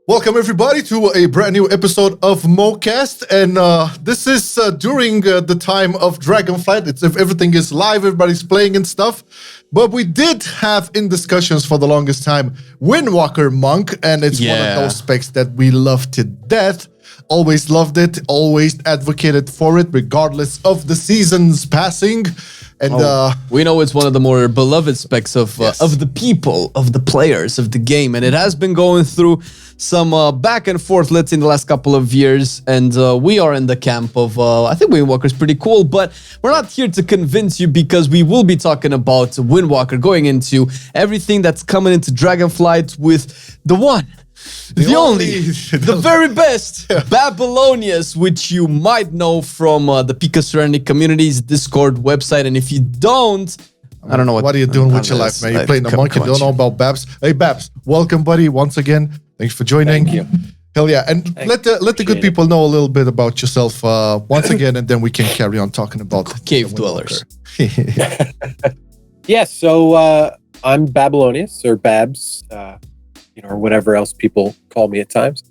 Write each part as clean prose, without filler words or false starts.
Welcome everybody to a brand new episode of Overcast, and this is during the time of Dragonflight. It's if everything is live, everybody's playing and stuff. But we did have in discussions for the longest time Windwalker Monk, and it's one of those specs that we love to death. Always loved it, always advocated for it, regardless of the seasons passing. And we know it's one of the more beloved specs of the people, of the players of the game, and it has been going through some back and forth, let's say, in the last couple of years, and we are in the camp of, I think Windwalker is pretty cool, but we're not here to convince you because we will be talking about Windwalker, going into everything that's coming into Dragonflight with the one, the only, the very best, Babylonious, which you might know from the Peak of Serenity community's Discord website. And if you don't, I don't know what are you doing with your life, man? You're playing a monk, you don't know about Babs. Hey, Babs, welcome, buddy, once again. Thanks for joining. Thank you. Hell yeah. And let the good people know a little bit about yourself once again, and then we can carry on talking about cave dwellers. So I'm Babylonius, or Babs, or whatever else people call me at times.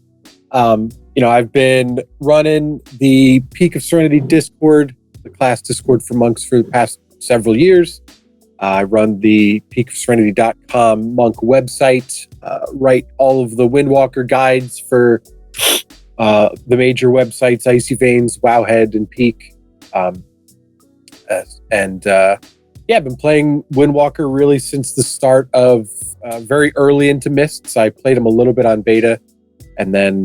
I've been running the Peak of Serenity Discord, the class Discord for monks, for the past several years. I run the peakofserenity.com monk website, write all of the Windwalker guides for the major websites, Icy Veins, Wowhead, and Peak. I've been playing Windwalker really since the start of very early into Mists. I played them a little bit on beta, and then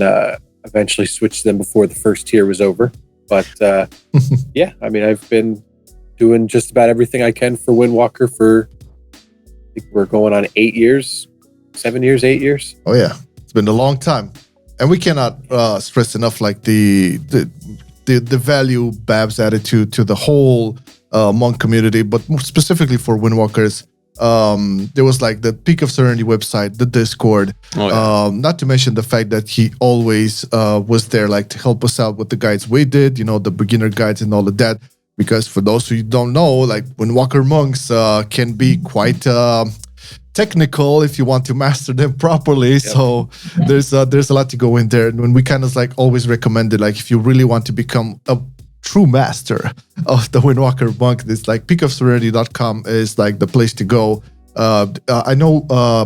eventually switched them before the first tier was over. But I've been doing just about everything I can for Windwalker for, I think we're going on 8 years. Oh yeah, it's been a long time, and we cannot stress enough like the value Babs added to the whole monk community, but more specifically for Windwalkers. There was like the Peak of Serenity website, the Discord, not to mention the fact that he always was there like to help us out with the guides we did, the beginner guides and all of that. Because for those who don't know, like Windwalker monks can be quite technical if you want to master them properly. Yep. So there's a lot to go in there. And when we kind of like always recommended, like if you really want to become a true master of the Windwalker monk, this like peakofserenity.com is like the place to go. I know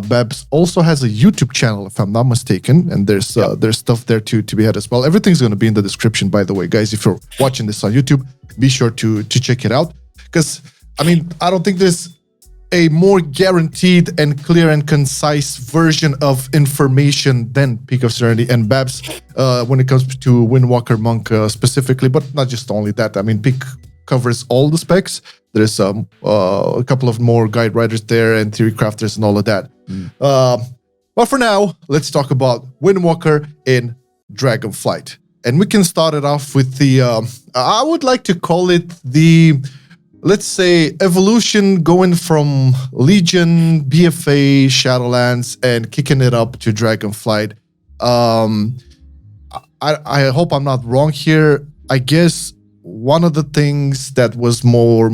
Babs also has a YouTube channel, if I'm not mistaken, and there's stuff there to be had as well. Everything's going to be in the description, by the way, guys. If you're watching this on YouTube, be sure to check it out, because I don't think there's a more guaranteed and clear and concise version of information than Peak of Serenity and Babs when it comes to Windwalker Monk specifically, but not just only that. Peak covers all the specs. There's a couple of more guide writers there and theory crafters and all of that. But for now, let's talk about Windwalker in Dragonflight. And we can start it off with the, I would like to call it the, let's say, evolution going from Legion, BFA, Shadowlands, and kicking it up to Dragonflight. I hope I'm not wrong here. I guess one of the things that was more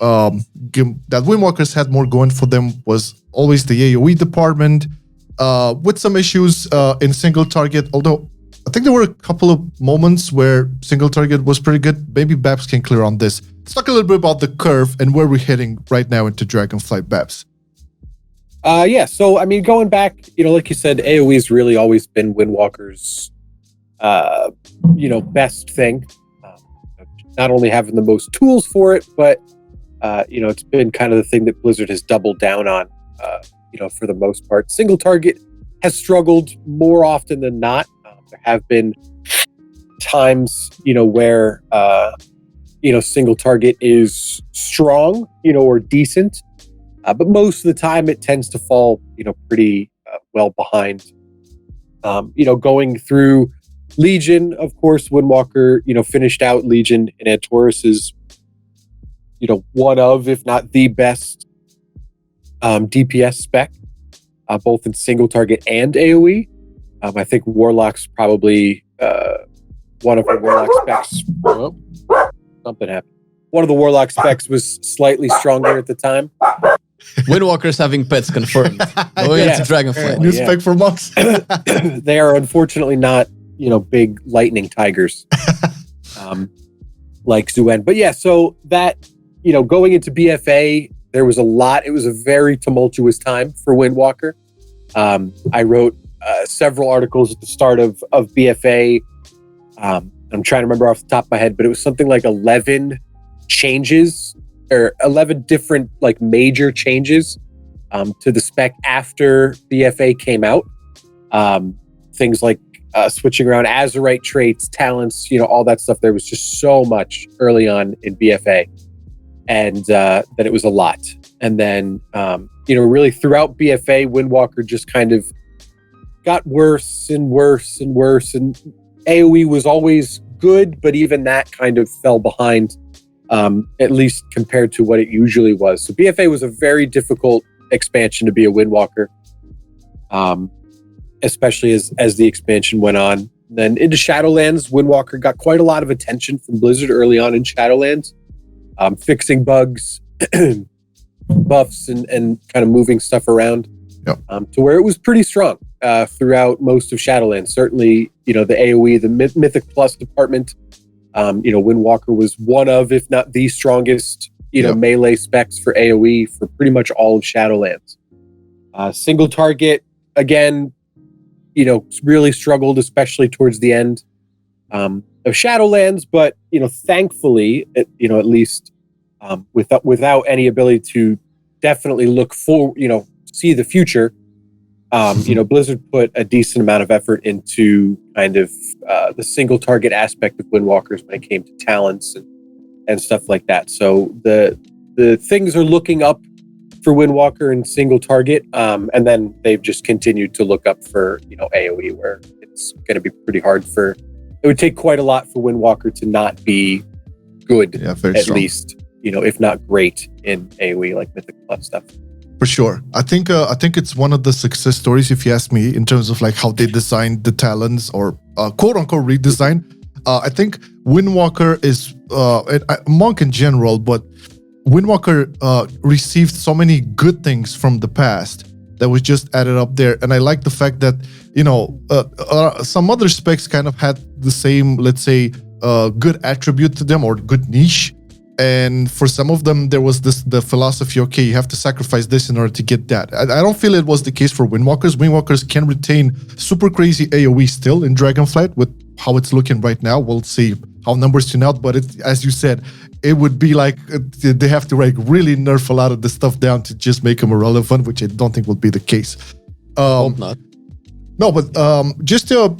that Windwalkers had more going for them was always the AoE department, with some issues in single target, although I think there were a couple of moments where single target was pretty good. Maybe Babs can clear on this. Let's talk a little bit about the curve and where we're heading right now into Dragonflight, Babs. So going back, like you said, AoE's really always been Windwalker's best thing. Not only having the most tools for it, but it's been kind of the thing that Blizzard has doubled down on, for the most part. Single target has struggled more often than not. There have been times, where single target is strong, or decent, but most of the time it tends to fall, pretty well behind. Going through Legion, of course, Windwalker, finished out Legion, and Antorus is, one of, if not the best DPS spec, both in single target and AoE. I think Warlock's probably one of the Warlock specs. Something happened. One of the Warlock specs was slightly stronger at the time. Windwalkers having pets confirmed. Going Yeah. into Dragonflight. New yeah. spec for monks. They are unfortunately not, big lightning tigers, like Zuen. But yeah, so that, going into BFA, there was a lot. It was a very tumultuous time for Windwalker. I wrote several articles at the start of BFA. I'm trying to remember off the top of my head, but it was something like 11 changes or 11 different like major changes to the spec after BFA came out. Things like switching around Azurite traits, talents, all that stuff. There was just so much early on in BFA, and that it was a lot. And then, really throughout BFA, Windwalker just kind of got worse and worse and worse. And AoE was always good, but even that kind of fell behind, at least compared to what it usually was. So BFA was a very difficult expansion to be a Windwalker, especially as the expansion went on. Then into Shadowlands, Windwalker got quite a lot of attention from Blizzard early on in Shadowlands, fixing bugs, buffs, and kind of moving stuff around. Yep. To where it was pretty strong throughout most of Shadowlands. Certainly, the AoE, the Mythic Plus department, Windwalker was one of, if not the strongest, melee specs for AoE for pretty much all of Shadowlands. Single target, again, really struggled, especially towards the end of Shadowlands. But, thankfully, at least without any ability to definitely look for, see the future, Blizzard put a decent amount of effort into kind of the single target aspect of Windwalkers when it came to talents and stuff like that. So the things are looking up for Windwalker and single target, and then they've just continued to look up for AoE, where it's going to be pretty hard it would take quite a lot for Windwalker to not be good, at strong. least, if not great in AoE, like Mythic Plus stuff. For sure. I think it's one of the success stories, if you ask me, in terms of like how they designed the talents or quote unquote redesign. I think Windwalker is Monk in general, but Windwalker received so many good things from the past that was just added up there. And I like the fact that, some other specs kind of had the same, let's say, good attribute to them or good niche. And for some of them, there was the philosophy, okay, you have to sacrifice this in order to get that. I don't feel it was the case for Windwalkers. Windwalkers can retain super crazy AoE still in Dragonflight with how it's looking right now. We'll see how numbers turn out, but as you said, it would be like they have to like really nerf a lot of the stuff down to just make them irrelevant, which I don't think will be the case. Hope not. No, but just to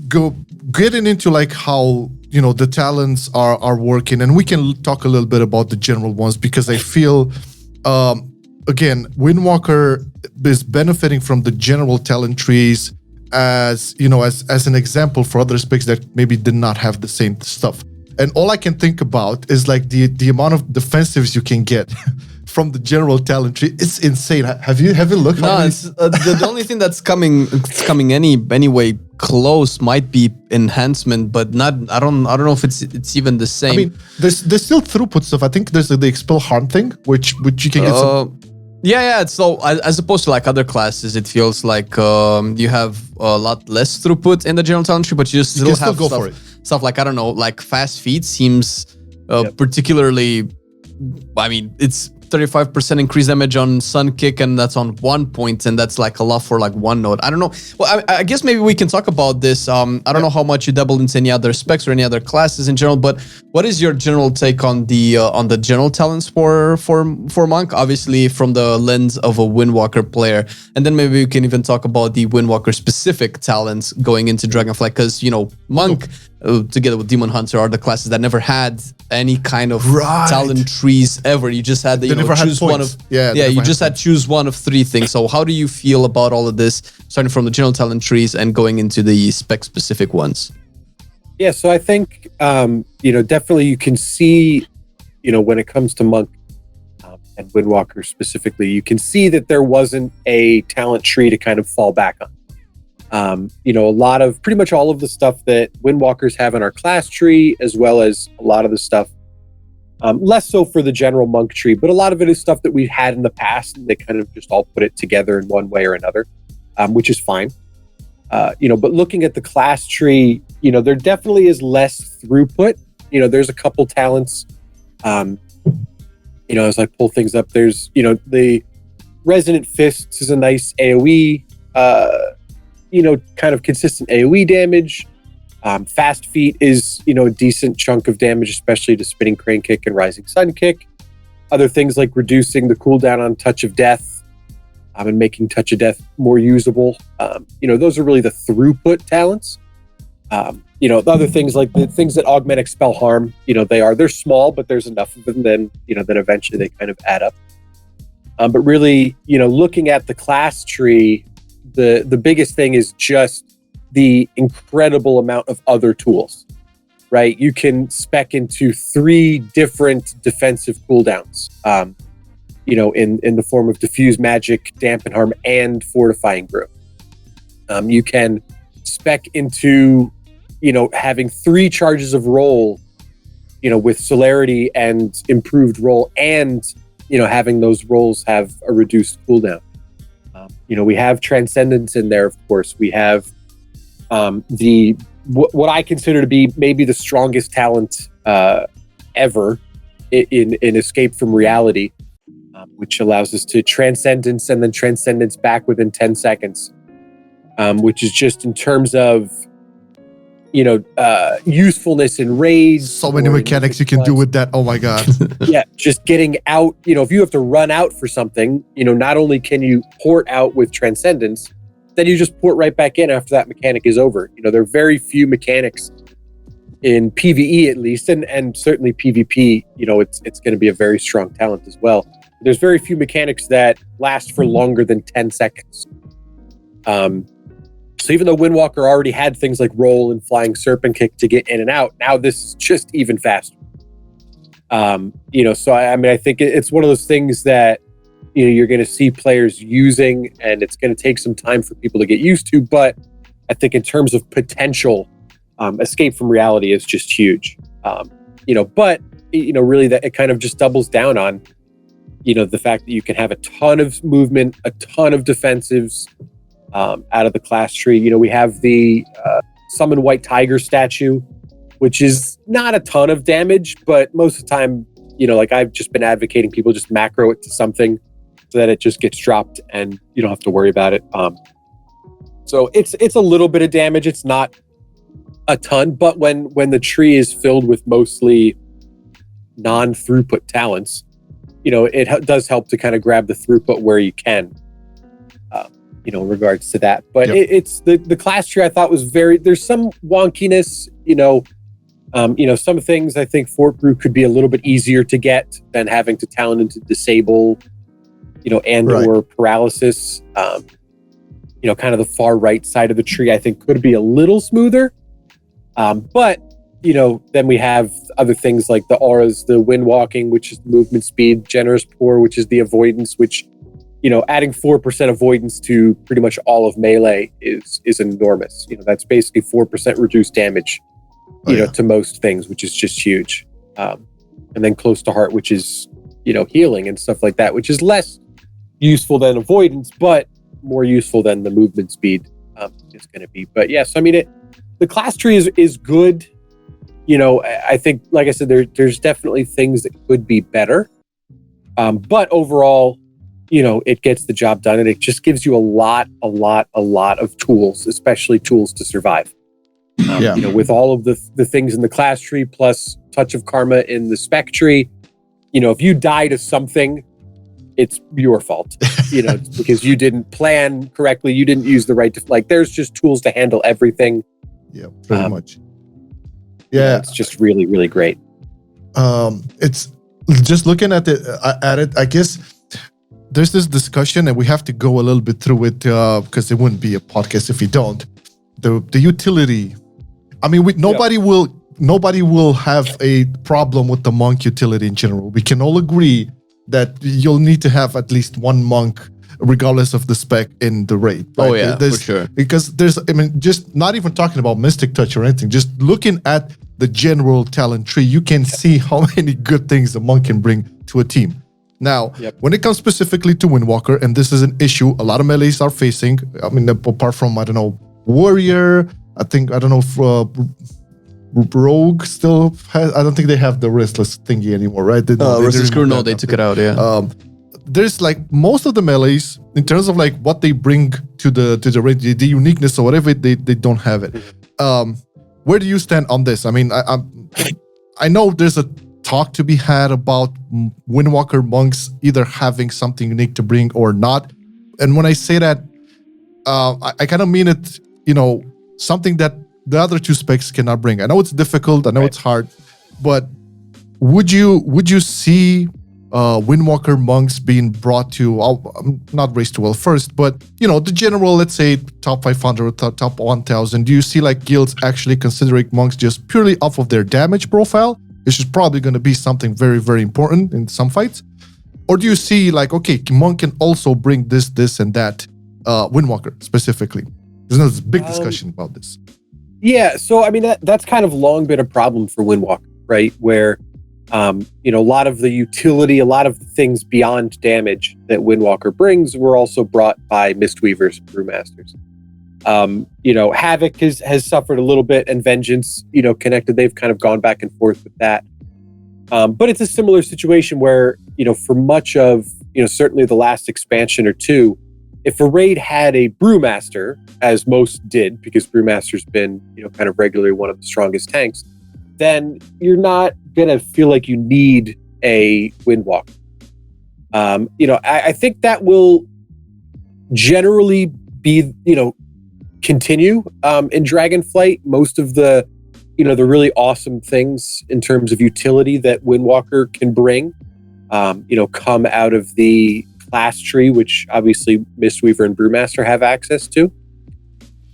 go getting into like how the talents are working, and we can talk a little bit about the general ones, because I feel again, Windwalker is benefiting from the general talent trees as an example for other specs that maybe did not have the same stuff. And all I can think about is like the amount of defensives you can get from the general talent tree. It's insane. Have you looked? No, it's the only thing that's coming anyway close might be enhancement, but not. I don't know if it's even the same. I mean, there's still throughput stuff. I think there's the expel harm thing, which you can get some. Yeah. So as opposed to like other classes, it feels like you have a lot less throughput in the general talent tree, but you still can have go for it. Stuff like, I don't know, like fast feet seems particularly. I mean, it's 35% increased damage on Sun Kick, and that's on 1 point, and that's like a lot for like one node. I don't know. Well, I guess maybe we can talk about this. I don't know how much you dabbled into any other specs or any other classes in general, but what is your general take on the general talents for Monk? Obviously, from the lens of a Windwalker player, and then maybe we can even talk about the Windwalker specific talents going into Dragonflight, because Monk. Together with Demon Hunter are the classes that never had any kind of talent trees ever. You just had to choose one of you just had to choose one of three things. So how do you feel about all of this, starting from the general talent trees and going into the spec specific ones? Yeah, so I think definitely you can see when it comes to Monk and Windwalker specifically, you can see that there wasn't a talent tree to kind of fall back on. A lot of pretty much all of the stuff that Windwalkers have in our class tree, as well as a lot of the stuff Less so for the general monk tree, but a lot of it is stuff that we've had in the past, and they kind of just all put it together in one way or another, which is fine. But looking at the class tree, there definitely is less throughput. There's a couple talents. As I pull things up, there's the Resonant Fists is a nice AOE, kind of consistent AOE damage. Fast Feet is, a decent chunk of damage, especially to Spinning Crane Kick and Rising Sun Kick. Other things like reducing the cooldown on Touch of Death and making Touch of Death more usable. Those are really the throughput talents. The other things like the things that augment Expel Harm, they're small, but there's enough of them then eventually they kind of add up. But really, looking at the class tree, the biggest thing is just the incredible amount of other tools, right? You can spec into 3 different defensive cooldowns, in the form of Diffuse Magic, Dampen Harm, and Fortifying Brew. You can spec into, having 3 charges of roll, with Celerity and improved roll, and, having those rolls have a reduced cooldown. We have Transcendence in there, of course. We have what I consider to be maybe the strongest talent ever in Escape from Reality, which allows us to Transcendence and then Transcendence back within 10 seconds, which is just in terms of usefulness in raids. So many mechanics you can do with that. Oh my god. Yeah, just getting out. If you have to run out for something, not only can you port out with Transcendence, then you just port right back in after that mechanic is over. There are very few mechanics in PvE, at least, and certainly PvP. It's going to be a very strong talent as well. There's very few mechanics that last for longer than 10 seconds. So even though Windwalker already had things like roll and flying serpent kick to get in and out, now this is just even faster. So I think it's one of those things that you're going to see players using, and it's going to take some time for people to get used to. But I think in terms of potential, Escape from Reality is just huge. Really that it kind of just doubles down on, the fact that you can have a ton of movement, a ton of defensives out of the class tree. We have the Summon White Tiger statue, which is not a ton of damage, but most of the time, I've just been advocating people just macro it to something so that it just gets dropped and you don't have to worry about it. So it's a little bit of damage. It's not a ton, but when the tree is filled with mostly non-throughput talents, it does help to kind of grab the throughput where you can, in regards to that. But yep. It's the class tree I thought was there's some wonkiness, some things I think Fort Brew could be a little bit easier to get than having to talent into Disable, and right. or Paralysis. Kind of the far right side of the tree, I think could be a little smoother. But then we have other things like the auras, the wind walking, which is movement speed, generous pour, which is the avoidance, which, adding 4% avoidance to pretty much all of melee is enormous. That's basically 4% reduced damage, to most things, which is just huge. And then close to heart, which is, healing and stuff like that, which is less useful than avoidance, but more useful than the movement speed is going to be. But yes, the class tree is good. I think, like I said, there's definitely things that could be better. But overall, it gets the job done, and it just gives you a lot of tools, especially tools to survive. With all of the things in the class tree plus Touch of Karma in the spec tree, if you die to something, it's your fault, because you didn't plan correctly. You didn't use the right, there's just tools to handle everything. Yeah, pretty much. Yeah. It's just really, really great. It's just looking at it, I guess there's this discussion, and we have to go a little bit through it because it wouldn't be a podcast if we don't. The utility. I mean, nobody will have a problem with the monk utility in general. We can all agree that you'll need to have at least one monk, regardless of the spec, in the raid. Right? Oh yeah, for sure. Because just not even talking about Mystic Touch or anything, just looking at the general talent tree, you can see how many good things a monk can bring to a team. Now, when it comes specifically to Windwalker, and this is an issue a lot of melees are facing, I mean, apart from, I don't know, Warrior, I don't know if Rogue still has, I don't think they have the restless thingy anymore, right? Restless Crew, no, they took it out, yeah. There's like most of the melees, in terms of like what they bring to the uniqueness or whatever, they don't have it. Where do you stand on this? I mean, I know there's a talk to be had about Windwalker monks either having something unique to bring or not. And when I say that, I kind of mean it, something that the other two specs cannot bring. I know it's difficult, I know it's hard, but would you see Windwalker monks being brought to, not race to well first, but the general, let's say top 500, top 1000? Do you see like guilds actually considering monks just purely off of their damage profile, which is probably going to be something very, very important in some fights? Or do you see like, okay, monk can also bring this and that, Windwalker specifically? There's this big discussion about this. Yeah, so I mean that's kind of long been a problem for Windwalker, right? Where a lot of the utility, a lot of the things beyond damage that Windwalker brings were also brought by Mistweavers and Brewmasters. Havoc has suffered a little bit, and Vengeance, connected. They've kind of gone back and forth with that. But it's a similar situation where, for much of, certainly the last expansion or two, if a raid had a Brewmaster, as most did, because Brewmaster's been, kind of regularly one of the strongest tanks, then you're not going to feel like you need a Windwalker. I think that will generally be, continue in Dragonflight. Most of the, the really awesome things in terms of utility that Windwalker can bring, come out of the class tree, which obviously Mistweaver and Brewmaster have access to.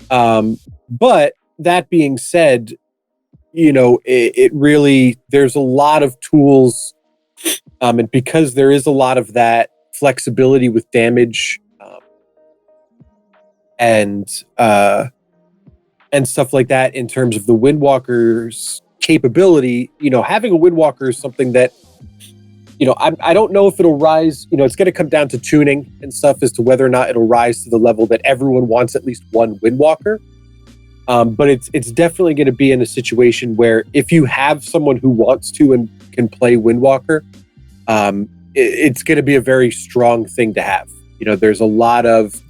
But that being said, it really, there's a lot of tools, and because there is a lot of that flexibility with damage, and stuff like that in terms of the Windwalker's capability, having a Windwalker is something that, I don't know if it'll rise, it's going to come down to tuning and stuff as to whether or not it'll rise to the level that everyone wants at least one Windwalker. But it's definitely going to be in a situation where if you have someone who wants to and can play Windwalker, it's going to be a very strong thing to have. There's a lot of,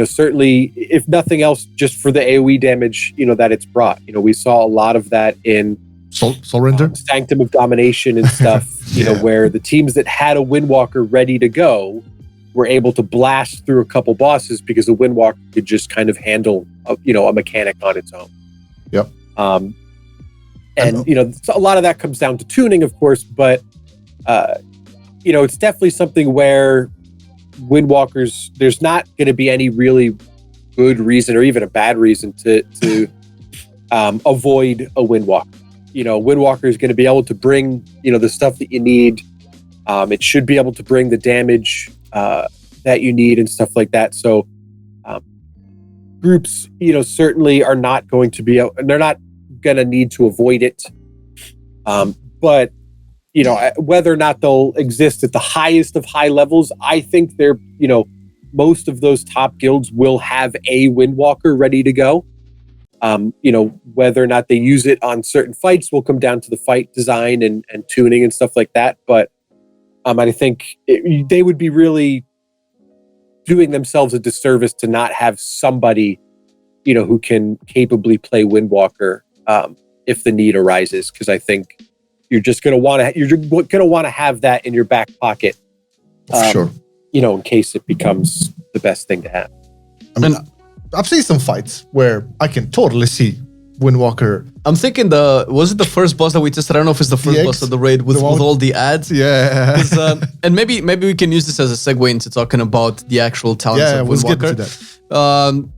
certainly, if nothing else, just for the AoE damage, that it's brought. We saw a lot of that in Soul Render, Sanctum of Domination and stuff, where the teams that had a Windwalker ready to go were able to blast through a couple bosses because the Windwalker could just kind of handle, a mechanic on its own. Yep. So a lot of that comes down to tuning, of course, but, it's definitely something where Windwalkers, there's not going to be any really good reason or even a bad reason to avoid a Windwalker. Windwalker is going to be able to bring, the stuff that you need. It should be able to bring the damage that you need and stuff like that. So groups, certainly are not going to be, they're not going to need to avoid it. But, whether or not they'll exist at the highest of high levels, I think they're, most of those top guilds will have a Windwalker ready to go. Whether or not they use it on certain fights will come down to the fight design and tuning and stuff like that. But I think they would be really doing themselves a disservice to not have somebody, who can capably play Windwalker if the need arises. Because I think you're just going to want to have that in your back pocket, sure. In case it becomes the best thing to have. I mean, I've seen some fights where I can totally see Windwalker. I'm thinking was it the first boss that we tested? I don't know if it's the first boss of the raid with all the ads. Yeah. And maybe we can use this as a segue into talking about the actual talents of Windwalker. Let's get to that.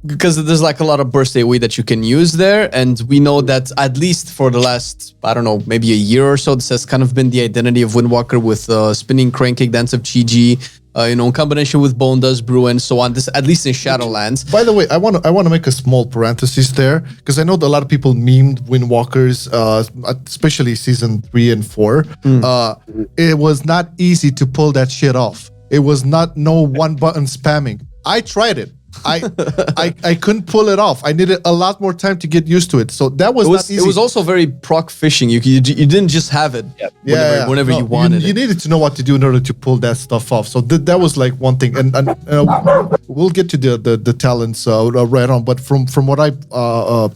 Because there's like a lot of burst AoE that you can use there. And we know that at least for the last, I don't know, maybe a year or so, this has kind of been the identity of Windwalker with Spinning Crane Kick, Dance of Chi-Ji, in combination with Bone Dust Brew and so on. This at least in Shadowlands. By the way, I want to make a small parenthesis there because I know that a lot of people memed Windwalkers, especially season 3 and 4. It was not easy to pull that shit off. It was not no one button spamming. I tried it. I couldn't pull it off. I needed a lot more time to get used to it. So that was not easy. It was also very proc fishing. You didn't just have it whenever you wanted you needed to know what to do in order to pull that stuff off. So that was like one thing. And we'll get to the talents right on. But from what I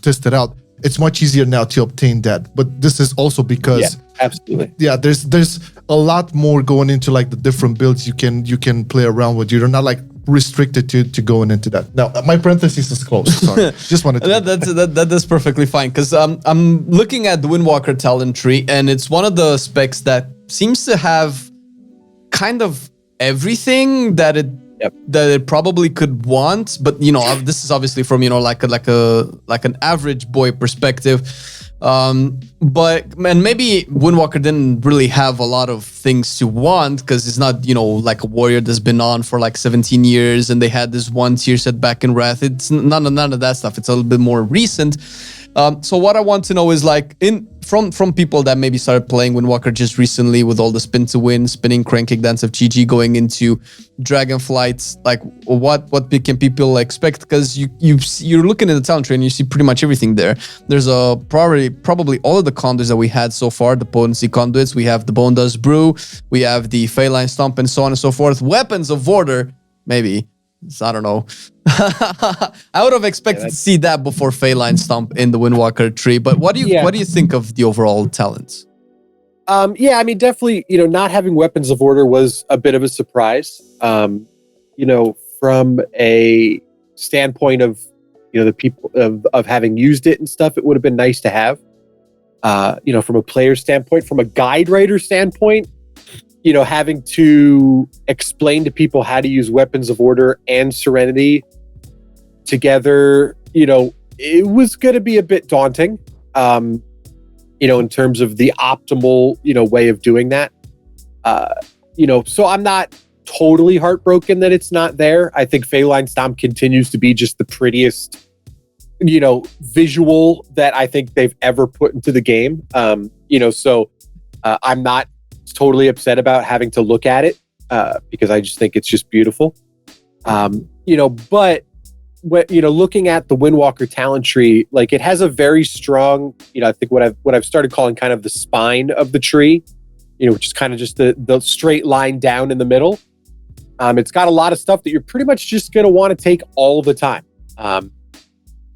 tested out, it's much easier now to obtain that. But this is also because absolutely. Yeah, there's a lot more going into like the different builds you can play around with. You're not like restricted to going into that. Now, my parenthesis is closed. Sorry, just wanted to. That's perfectly fine because I'm looking at the Windwalker talent tree, and it's one of the specs that seems to have kind of everything that it probably could want. But this is obviously from like an average boy perspective. But maybe Windwalker didn't really have a lot of things to want because it's not, like a warrior that's been on for like 17 years and they had this one tier set back in Wrath. It's none of that stuff. It's a little bit more recent. So what I want to know is like from people that maybe started playing Windwalker just recently with all the spin to win, spinning, crank, kick, dance of GG going into Dragonflight, like what can people expect? Because you're looking at the talent tree and you see pretty much everything there. There's probably all of the conduits that we had so far, the potency conduits. We have the Bone Dust Brew, we have the Feline Stomp, and so on and so forth. Weapons of Order, maybe. I don't know. I would have expected to see that before Feline Stomp in the Windwalker tree. But what do you think of the overall talents? I mean, definitely, not having Weapons of Order was a bit of a surprise. From a standpoint of the people of having used it and stuff, it would have been nice to have. From a player standpoint, from a guide writer standpoint, having to explain to people how to use Weapons of Order and Serenity together, it was going to be a bit daunting, in terms of the optimal, way of doing that. So I'm not totally heartbroken that it's not there. I think Feline Stomp continues to be just the prettiest, visual that I think they've ever put into the game. So I'm not totally upset about having to look at it because I just think it's just beautiful. But looking at the Windwalker talent tree, like it has a very strong, I think what I've started calling kind of the spine of the tree, which is kind of just the straight line down in the middle. It's got a lot of stuff that you're pretty much just going to want to take all the time.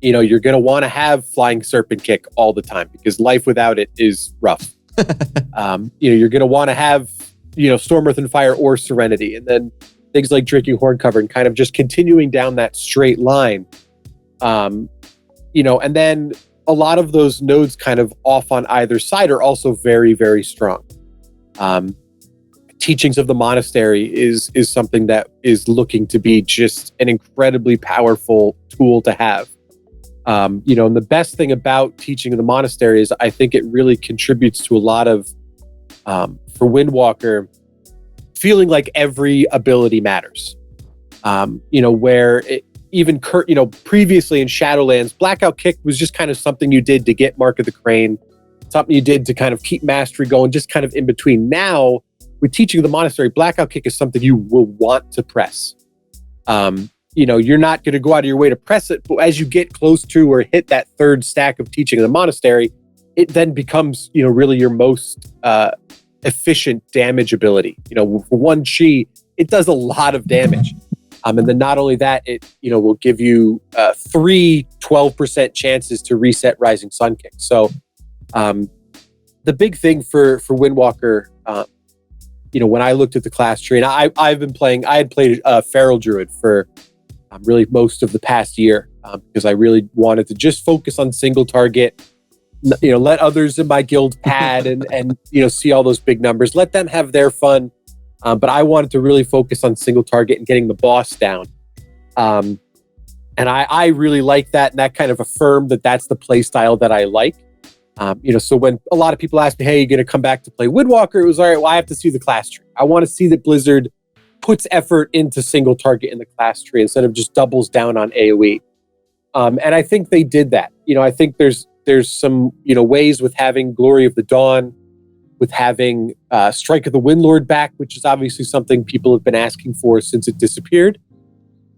You're going to want to have Flying Serpent Kick all the time because life without it is rough. You're going to want to have, Storm, Earth, and Fire or Serenity, and then things like Drinking Horn Cover and kind of just continuing down that straight line. And then a lot of those nodes kind of off on either side are also very, very strong. Teachings of the Monastery is something that is looking to be just an incredibly powerful tool to have. And the best thing about Teaching of the Monastery is I think it really contributes to a lot of, for Windwalker, feeling like every ability matters. Where previously in Shadowlands, Blackout Kick was just kind of something you did to get Mark of the Crane, something you did to kind of keep mastery going, just kind of in between. Now, with Teaching of the Monastery, Blackout Kick is something you will want to press. You're not going to go out of your way to press it, but as you get close to or hit that third stack of Teaching of the Monastery, it then becomes, really your most efficient damage ability. For one chi, it does a lot of damage. And then not only that, it, will give you 3 12% chances to reset Rising Sun Kick. So the big thing for Windwalker, when I looked at the class tree, and I had played Feral Druid for really most of the past year because I really wanted to just focus on single target, let others in my guild pad and see all those big numbers, let them have their fun. But I wanted to really focus on single target and getting the boss down. And I really like that. And that kind of affirmed that that's the play style that I like. So when a lot of people ask me, hey, you're going to come back to play Windwalker? It was all right. Well, I have to see the class tree. I want to see that Blizzard puts effort into single target in the class tree instead of just doubles down on AoE. And I think they did that. I think there's some ways with having Glory of the Dawn, with having Strike of the Windlord back, which is obviously something people have been asking for since it disappeared.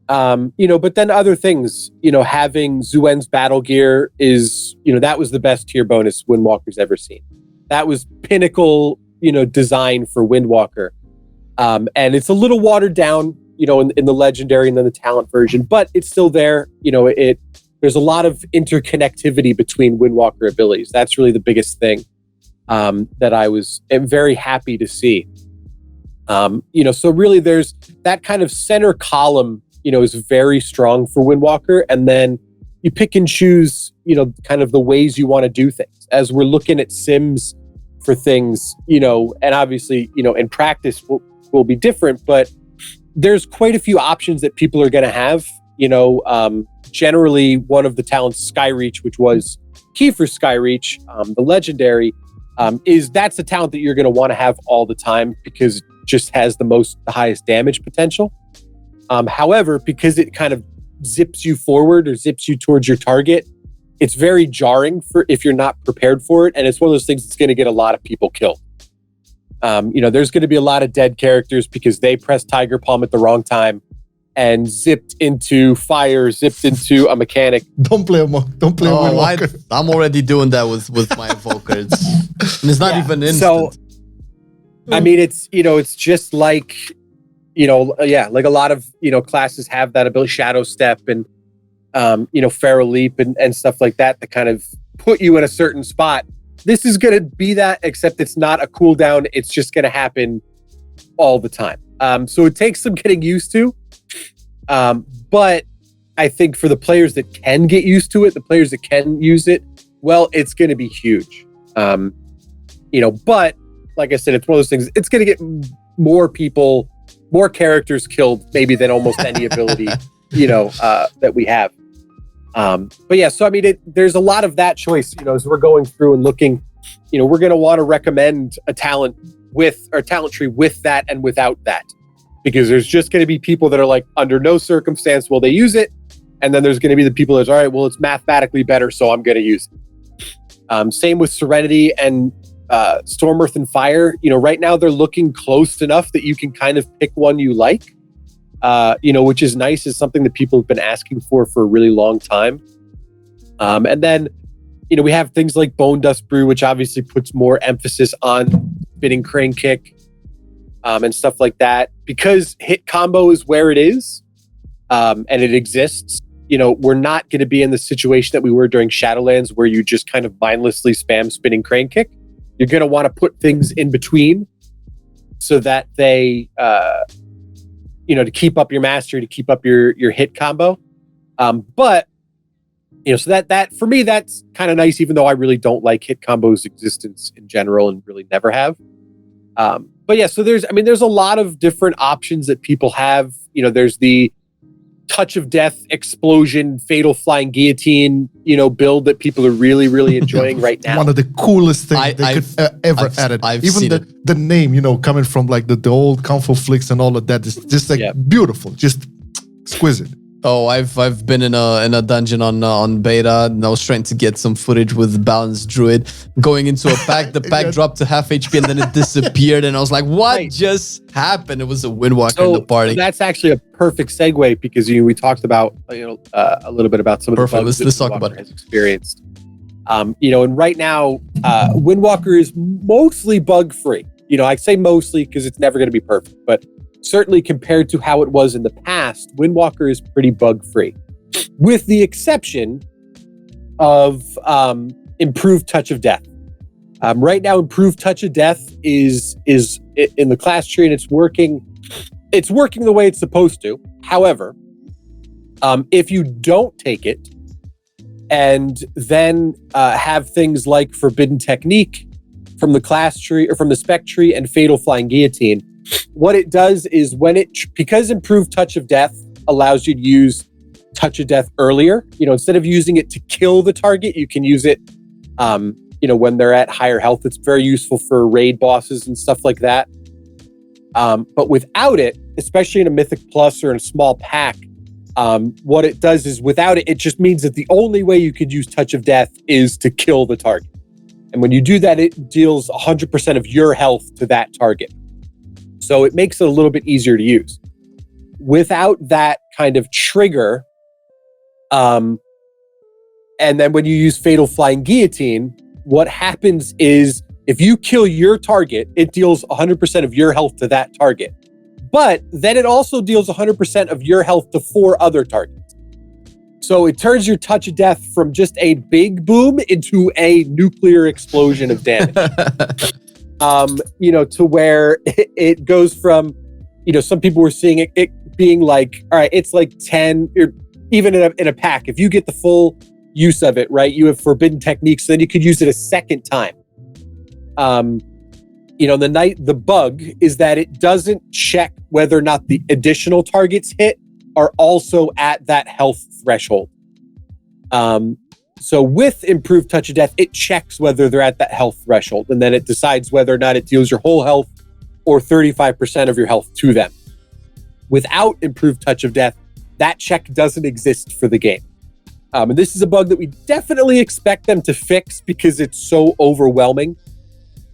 But then other things, having Zuen's battle gear is, that was the best tier bonus Windwalker's ever seen. That was pinnacle, design for Windwalker. And it's a little watered down, in the legendary and then the talent version, but it's still there. There's a lot of interconnectivity between Windwalker abilities. That's really the biggest thing that I am very happy to see. So really there's that kind of center column, is very strong for Windwalker. And then you pick and choose, kind of the ways you want to do things. As we're looking at sims for things, and obviously, in practice will be different, but there's quite a few options that people are going to have. Generally, one of the talents, Skyreach, which was key for Skyreach, the legendary, that's a talent that you're going to want to have all the time because it just has the highest damage potential. However, because it kind of zips you forward or zips you towards your target, it's very jarring for if you're not prepared for it, and it's one of those things that's going to get a lot of people killed. There's going to be a lot of dead characters because they pressed Tiger Palm at the wrong time and zipped into fire, zipped into a mechanic. Don't play a monk. Don't play a Windwalker. I'm already doing that with my Evokers. And it's not even instant. So, I mean, it's just like, like a lot of, classes have that ability, Shadow Step and, Feral Leap and stuff like that kind of put you in a certain spot. This is going to be that, except it's not a cooldown. It's just going to happen all the time. So it takes some getting used to. But I think for the players that can get used to it, the players that can use it, well, it's going to be huge. But like I said, it's one of those things. It's going to get more people, more characters killed, maybe than almost any ability, that we have. But yeah, so I mean, there's a lot of that choice, as we're going through and looking, we're going to want to recommend a talent talent tree with that and without that, because there's just going to be people that are like, under no circumstance will they use it. And then there's going to be the people that's all right, well, it's mathematically better, so I'm going to use it. Same with Serenity and Storm, Earth, and Fire. Right now they're looking close enough that you can kind of pick one you like. Which is nice, is something that people have been asking for a really long time. And then, we have things like Bone Dust Brew, which obviously puts more emphasis on spinning crane kick, and stuff like that. Because hit combo is where it is, and it exists. We're not going to be in the situation that we were during Shadowlands, where you just kind of mindlessly spam spinning crane kick. You're going to want to put things in between so that they, to keep up your mastery, to keep up your hit combo. But, so that for me, that's kind of nice, even though I really don't like hit combo's existence in general and really never have. But yeah, so there's a lot of different options that people have. There's the Touch of Death, Explosion, Fatal Flying Guillotine, build that people are really, really enjoying right now. One of the coolest things they could ever add. Even the name, coming from like the old Kung Fu flicks and all of that, is just like beautiful, just exquisite. Oh, I've been in a dungeon on beta, and I was trying to get some footage with Balanced Druid going into a pack. The pack dropped to half HP and then it disappeared, and I was like, "What just happened?" It was a Windwalker in the party. So that's actually a perfect segue, because we talked about a little bit about some of the bugs that let's talk about it. Has experienced. And right now, Windwalker is mostly bug free. I say mostly because it's never going to be perfect, but certainly compared to how it was in the past, Windwalker is pretty bug-free, with the exception of Improved Touch of Death. Right now, Improved Touch of Death is in the class tree, and it's working the way it's supposed to. However, if you don't take it and then have things like Forbidden Technique from the class tree or from the spec tree and Fatal Flying Guillotine, what it does is because Improved Touch of Death allows you to use Touch of Death earlier, instead of using it to kill the target, you can use it, when they're at higher health. It's very useful for raid bosses and stuff like that. But without it, especially in a Mythic Plus or in a small pack, what it does is without it, it just means that the only way you could use Touch of Death is to kill the target. And when you do that, it deals 100% of your health to that target. So it makes it a little bit easier to use. Without that kind of trigger, and then when you use Fatal Flying Guillotine, what happens is if you kill your target, it deals 100% of your health to that target. But then it also deals 100% of your health to 4 other targets. So it turns your Touch of Death from just a big boom into a nuclear explosion of damage. To where it goes from, some people were seeing it being like, all right, it's like 10, or even in a pack. If you get the full use of it, right, you have forbidden techniques, so then you could use it a second time. The bug is that it doesn't check whether or not the additional targets hit are also at that health threshold. So with improved Touch of Death, it checks whether they're at that health threshold, and then it decides whether or not it deals your whole health or 35% of your health to them. Without improved Touch of Death, that check doesn't exist for the game. And this is a bug that we definitely expect them to fix because it's so overwhelming.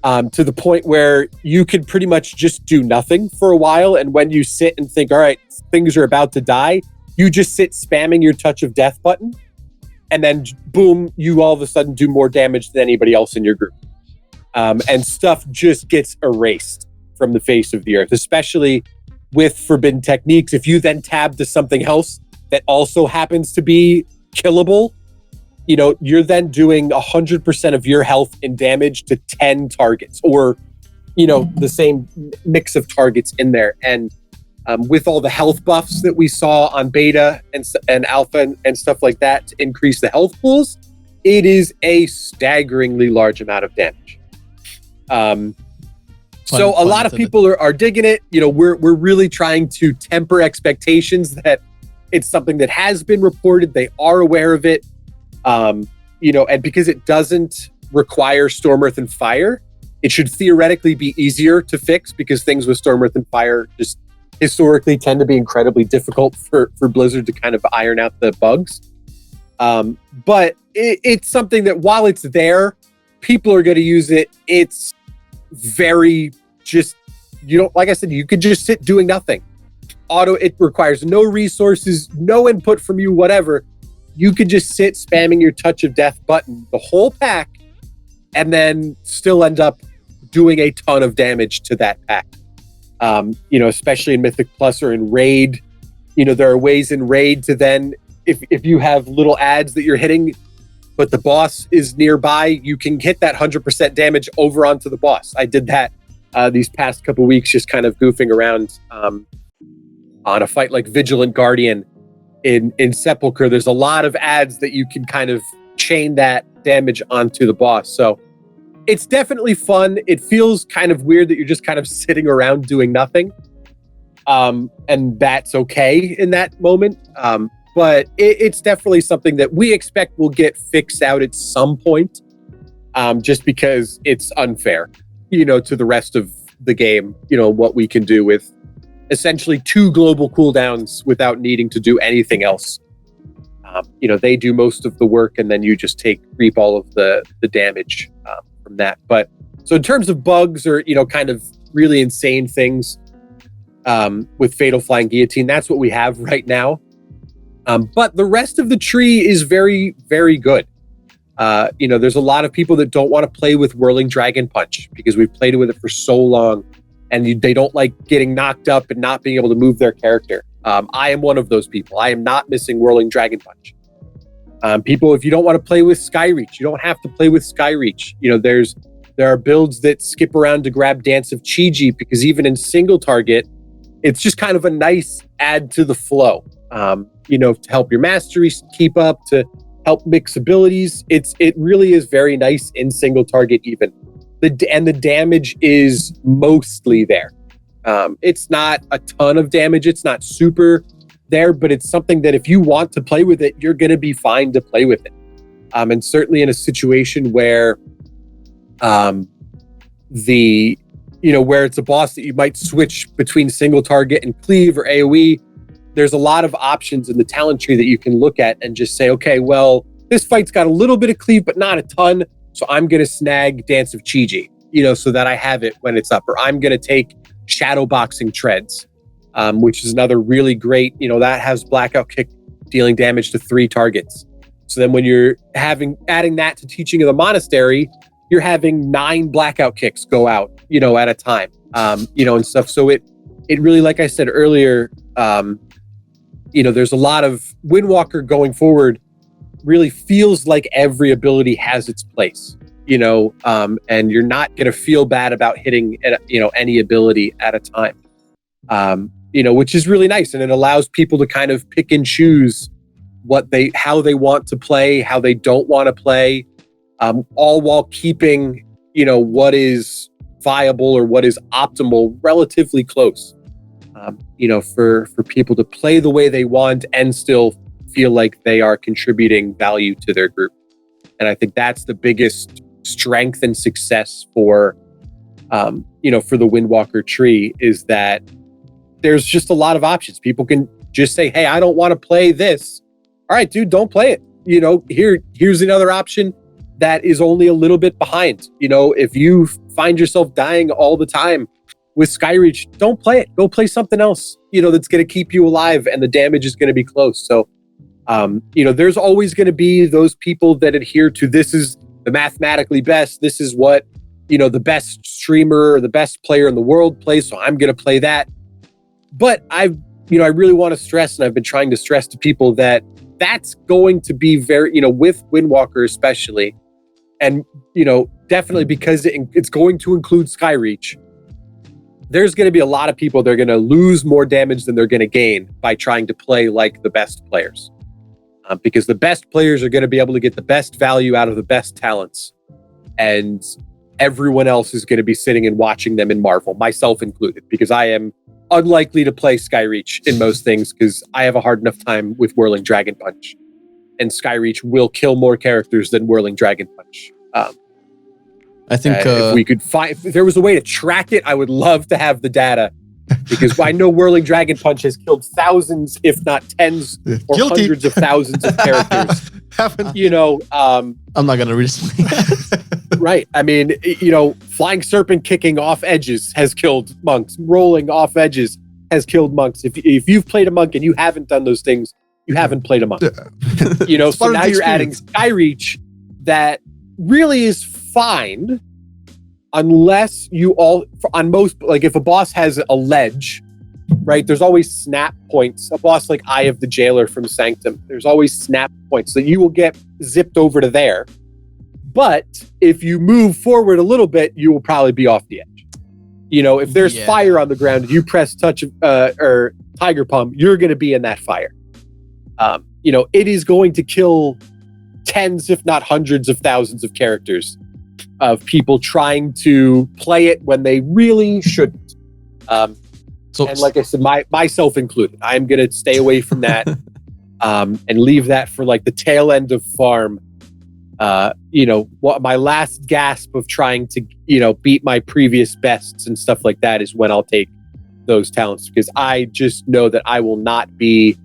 To the point where you could pretty much just do nothing for a while. And when you sit and think, all right, things are about to die, you just sit spamming your Touch of Death button. And then boom, you all of a sudden do more damage than anybody else in your group. And stuff just gets erased from the face of the earth, especially with forbidden techniques. If you then tab to something else that also happens to be killable, you're then doing 100% of your health in damage to 10 targets, or, the same mix of targets in there. And with all the health buffs that we saw on beta and alpha and stuff like that to increase the health pools, it is a staggeringly large amount of damage. So a lot of people are digging it. We're really trying to temper expectations that it's something that has been reported. They are aware of it. And because it doesn't require Storm, Earth, and Fire, it should theoretically be easier to fix, because things with Storm, Earth, and Fire just historically tend to be incredibly difficult for Blizzard to kind of iron out the bugs. But it's something that while it's there, people are going to use it. It's very just, like I said, you could just sit doing nothing. It requires no resources, no input from you, whatever. You could just sit spamming your Touch of Death button the whole pack and then still end up doing a ton of damage to that pack. Especially in Mythic Plus or in Raid. There are ways in Raid to then, if you have little ads that you're hitting, but the boss is nearby, you can hit that 100% damage over onto the boss. I did that these past couple weeks, just kind of goofing around on a fight like Vigilant Guardian. In Sepulchre, there's a lot of ads that you can kind of chain that damage onto the boss. So it's definitely fun. It feels kind of weird that you're just kind of sitting around doing nothing. And that's okay in that moment. But it's definitely something that we expect will get fixed out at some point. Just because it's unfair, to the rest of the game, what we can do with essentially 2 global cooldowns without needing to do anything else. They do most of the work, and then you just reap all of the damage from that. But so in terms of bugs or, kind of really insane things with Fatal Flying Guillotine, that's what we have right now. But the rest of the tree is very, very good. There's a lot of people that don't want to play with Whirling Dragon Punch because we've played with it for so long, and they don't like getting knocked up and not being able to move their character. I am one of those people. I am not missing Whirling Dragon Punch. People, if you don't want to play with Skyreach, you don't have to play with Skyreach. There are builds that skip around to grab Dance of Chi-Ji, because even in single target, it's just kind of a nice add to the flow. To help your mastery keep up, to help mix abilities. It really is very nice in single target even. And the damage is mostly there. It's not a ton of damage. It's not super there, but it's something that if you want to play with it, you're going to be fine to play with it. And certainly in a situation where where it's a boss that you might switch between single target and cleave or AoE. There's a lot of options in the talent tree that you can look at and just say, okay, well, this fight's got a little bit of cleave, but not a ton. So I'm going to snag Dance of Chi-Ji, so that I have it when it's up. Or I'm going to take Shadow Boxing Treads, which is another really great, that has Blackout Kick dealing damage to 3 targets. So then when you're adding that to Teaching of the Monastery, you're having 9 Blackout Kicks go out, at a time, and stuff. So it really, like I said earlier, there's a lot of Windwalker going forward really feels like every ability has its place, and you're not going to feel bad about hitting, any ability at a time, which is really nice. And it allows people to kind of pick and choose how they want to play, how they don't want to play, all while keeping, what is viable or what is optimal relatively close, for people to play the way they want and still feel like they are contributing value to their group. And I think that's the biggest strength and success for the Windwalker tree, is that there's just a lot of options. People can just say, hey, I don't want to play this. All right, dude, don't play it. Here's another option that is only a little bit behind. If you find yourself dying all the time with Skyreach, don't play it. Go play something else, that's going to keep you alive and the damage is going to be close. So, there's always going to be those people that adhere to, this is the mathematically best. This is what, the best streamer or the best player in the world plays. So I'm going to play that. But I really want to stress, and I've been trying to stress to people that that's going to be very, with Windwalker especially, and, definitely because it's going to include Skyreach, there's going to be a lot of people that are going to lose more damage than they're going to gain by trying to play like the best players. Because the best players are going to be able to get the best value out of the best talents. And everyone else is going to be sitting and watching them in Marvel, myself included, because I am unlikely to play Skyreach in most things because I have a hard enough time with Whirling Dragon Punch. And Skyreach will kill more characters than Whirling Dragon Punch. I think if there was a way to track it, I would love to have the data, because I know Whirling Dragon Punch has killed thousands, if not tens or hundreds of thousands of characters. I'm not gonna re-explain. Right. I mean, Flying Serpent kicking off edges has killed monks. Rolling off edges has killed monks. If you've played a monk and you haven't done those things, you haven't played a monk. So now you're adding Skyreach that really is fine, unless if a boss has a ledge, right? There's always snap points. A boss like Eye of the Jailer from Sanctum, there's always snap points that you will get zipped over to there. But if you move forward a little bit, you will probably be off the edge. If there's fire on the ground and you press touch or Tiger Palm, you're going to be in that fire. It is going to kill tens, if not hundreds of thousands of characters of people trying to play it when they really shouldn't. And like I said, myself included, I'm going to stay away from that and leave that for like the tail end of farm. What my last gasp of trying to, beat my previous bests and stuff like that is when I'll take those talents, because I just know that I will not be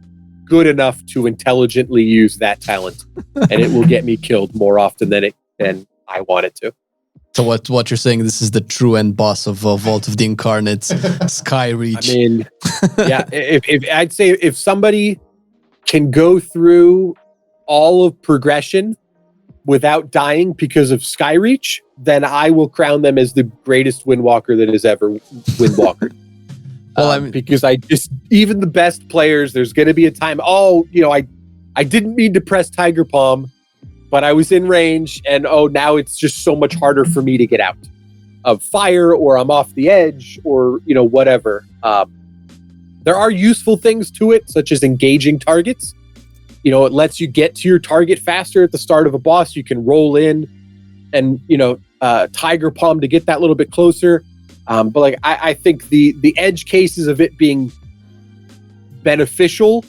good enough to intelligently use that talent, and it will get me killed more often than I want it to. So what you're saying, this is the true end boss of Vault of the Incarnates, Skyreach. I mean, yeah, if I'd say if somebody can go through all of progression without dying because of Skyreach, then I will crown them as the greatest Windwalker that has ever Windwalkered. Well, because even the best players, there's going to be a time, I didn't mean to press Tiger Palm, but I was in range, and now it's just so much harder for me to get out of fire, or I'm off the edge, or, whatever. There are useful things to it, such as engaging targets. It lets you get to your target faster at the start of a boss. You can roll in and, Tiger Palm to get that little bit closer. But I think the edge cases of it being beneficial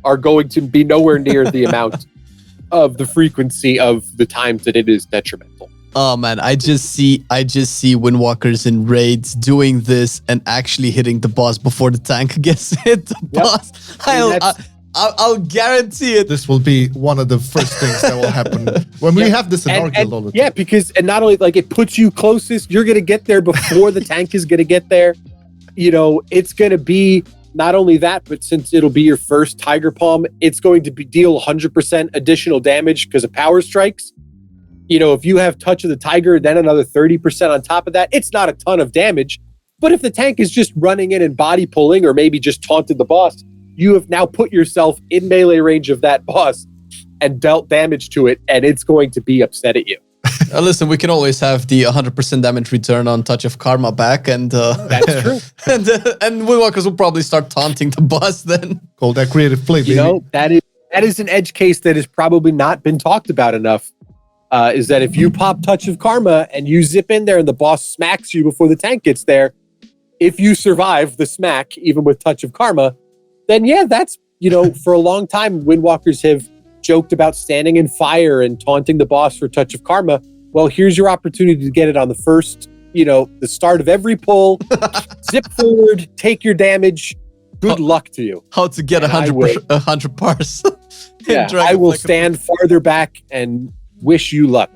are going to be nowhere near the amount of the frequency of the times that it is detrimental. Oh man, I just see Windwalkers in raids doing this and actually hitting the boss before the tank gets hit the boss. I'll guarantee it. This will be one of the first things that will happen when we have this in our guild all the time. Yeah, because not only like it puts you closest, you're gonna get there before the tank is gonna get there. You know, it's gonna be not only that, but since it'll be your first Tiger Palm, it's going to deal 100% additional damage because of power strikes. You know, if you have Touch of the Tiger, then another 30% on top of that, it's not a ton of damage. But if the tank is just running in and body pulling or maybe just taunted the boss, you have now put yourself in melee range of that boss and dealt damage to it, and it's going to be upset at you. Listen, we can always have the 100% damage return on Touch of Karma back, and that's true. and Windwalkers will probably start taunting the boss then. Call that creative play, baby. You know, that is an edge case that has probably not been talked about enough. Is that if you pop Touch of Karma and you zip in there and the boss smacks you before the tank gets there, if you survive the smack, even with Touch of Karma, then yeah, that's, you know, for a long time, Windwalkers have joked about standing in fire and taunting the boss for Touch of Karma. Well, here's your opportunity to get it on the first, you know, the start of every pull, zip forward, take your damage. Good luck to you. How to get 100 parse. Yeah, I will stand farther back and wish you luck.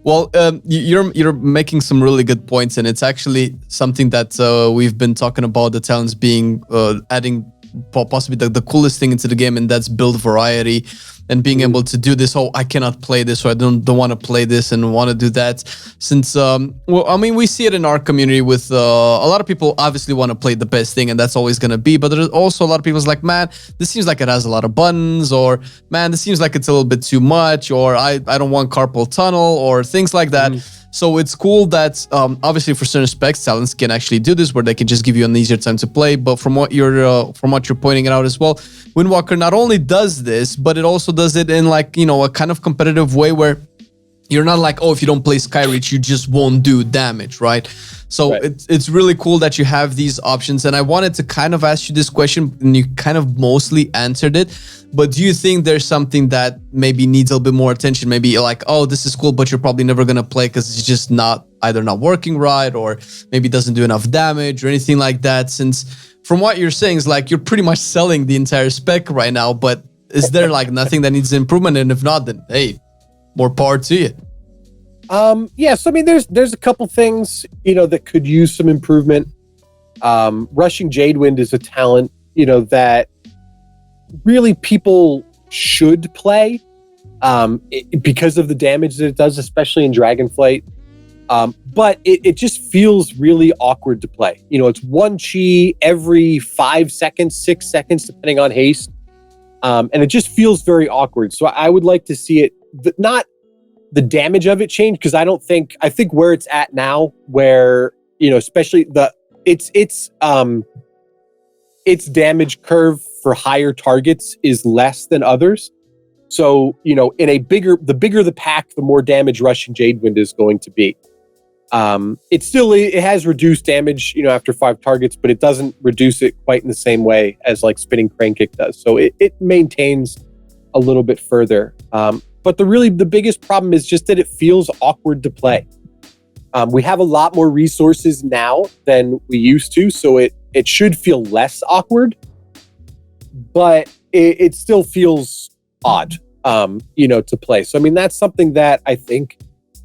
Well, you're making some really good points, and it's actually something that we've been talking about the talents being adding possibly the coolest thing into the game, and that's build variety and being able to do this. Oh, I cannot play this, or I don't want to play this and want to do that. Since well, I mean, we see it in our community with a lot of people obviously want to play the best thing, and that's always going to be. But there's also a lot of people who's like, man, this seems like it has a lot of buttons, or man, this seems like it's a little bit too much, or I don't want carpal tunnel, or things like that. So it's cool that obviously for certain specs, talents can actually do this, where they can just give you an easier time to play. But from what you're pointing out as well, Windwalker not only does this, but it also does it in like, you know, a kind of competitive way where you're not like, oh, if you don't play Skyreach, you just won't do damage, right? So it's really cool that you have these options. And I wanted to kind of ask you this question, and you kind of mostly answered it. But do you think there's something that maybe needs a little bit more attention? Maybe you're like, oh, this is cool, but you're probably never going to play because it's just either not working right, or maybe it doesn't do enough damage or anything like that. Since from what you're saying is like, you're pretty much selling the entire spec right now, but is there like nothing that needs improvement? And if not, then hey, more power to you. Yeah, so I mean, there's a couple things, you know, that could use some improvement. Rushing Jadewind is a talent, you know, that really people should play because of the damage that it does, especially in Dragonflight. But it just feels really awkward to play. You know, it's one chi every 5 seconds, 6 seconds, depending on haste. And it just feels very awkward. So I would like to see it, not the damage of it change, because I think where it's at now, where, you know, especially its damage curve for higher targets is less than others. So, you know, the bigger the pack, the more damage Rushing Jadewind is going to be. It has reduced damage, you know, after 5 targets, but it doesn't reduce it quite in the same way as like Spinning Crane Kick does. So it maintains a little bit further. But the biggest problem is just that it feels awkward to play. We have a lot more resources now than we used to, so it should feel less awkward, but it still feels odd, you know, to play. So, I mean, that's something that I think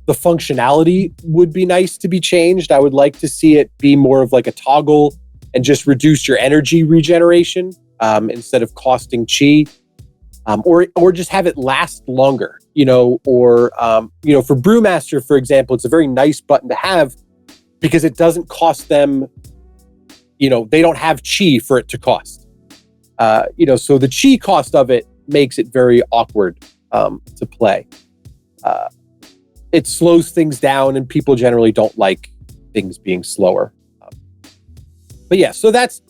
the functionality would be nice to be changed. I would like to see it be more of like a toggle and just reduce your energy regeneration instead of costing chi. Or just have it last longer, you know, or, you know, for Brewmaster, for example, it's a very nice button to have because it doesn't cost them, you know, they don't have chi for it to cost. You know, so the chi cost of it makes it very awkward to play. It slows things down, and people generally don't like things being slower. But yeah, so that's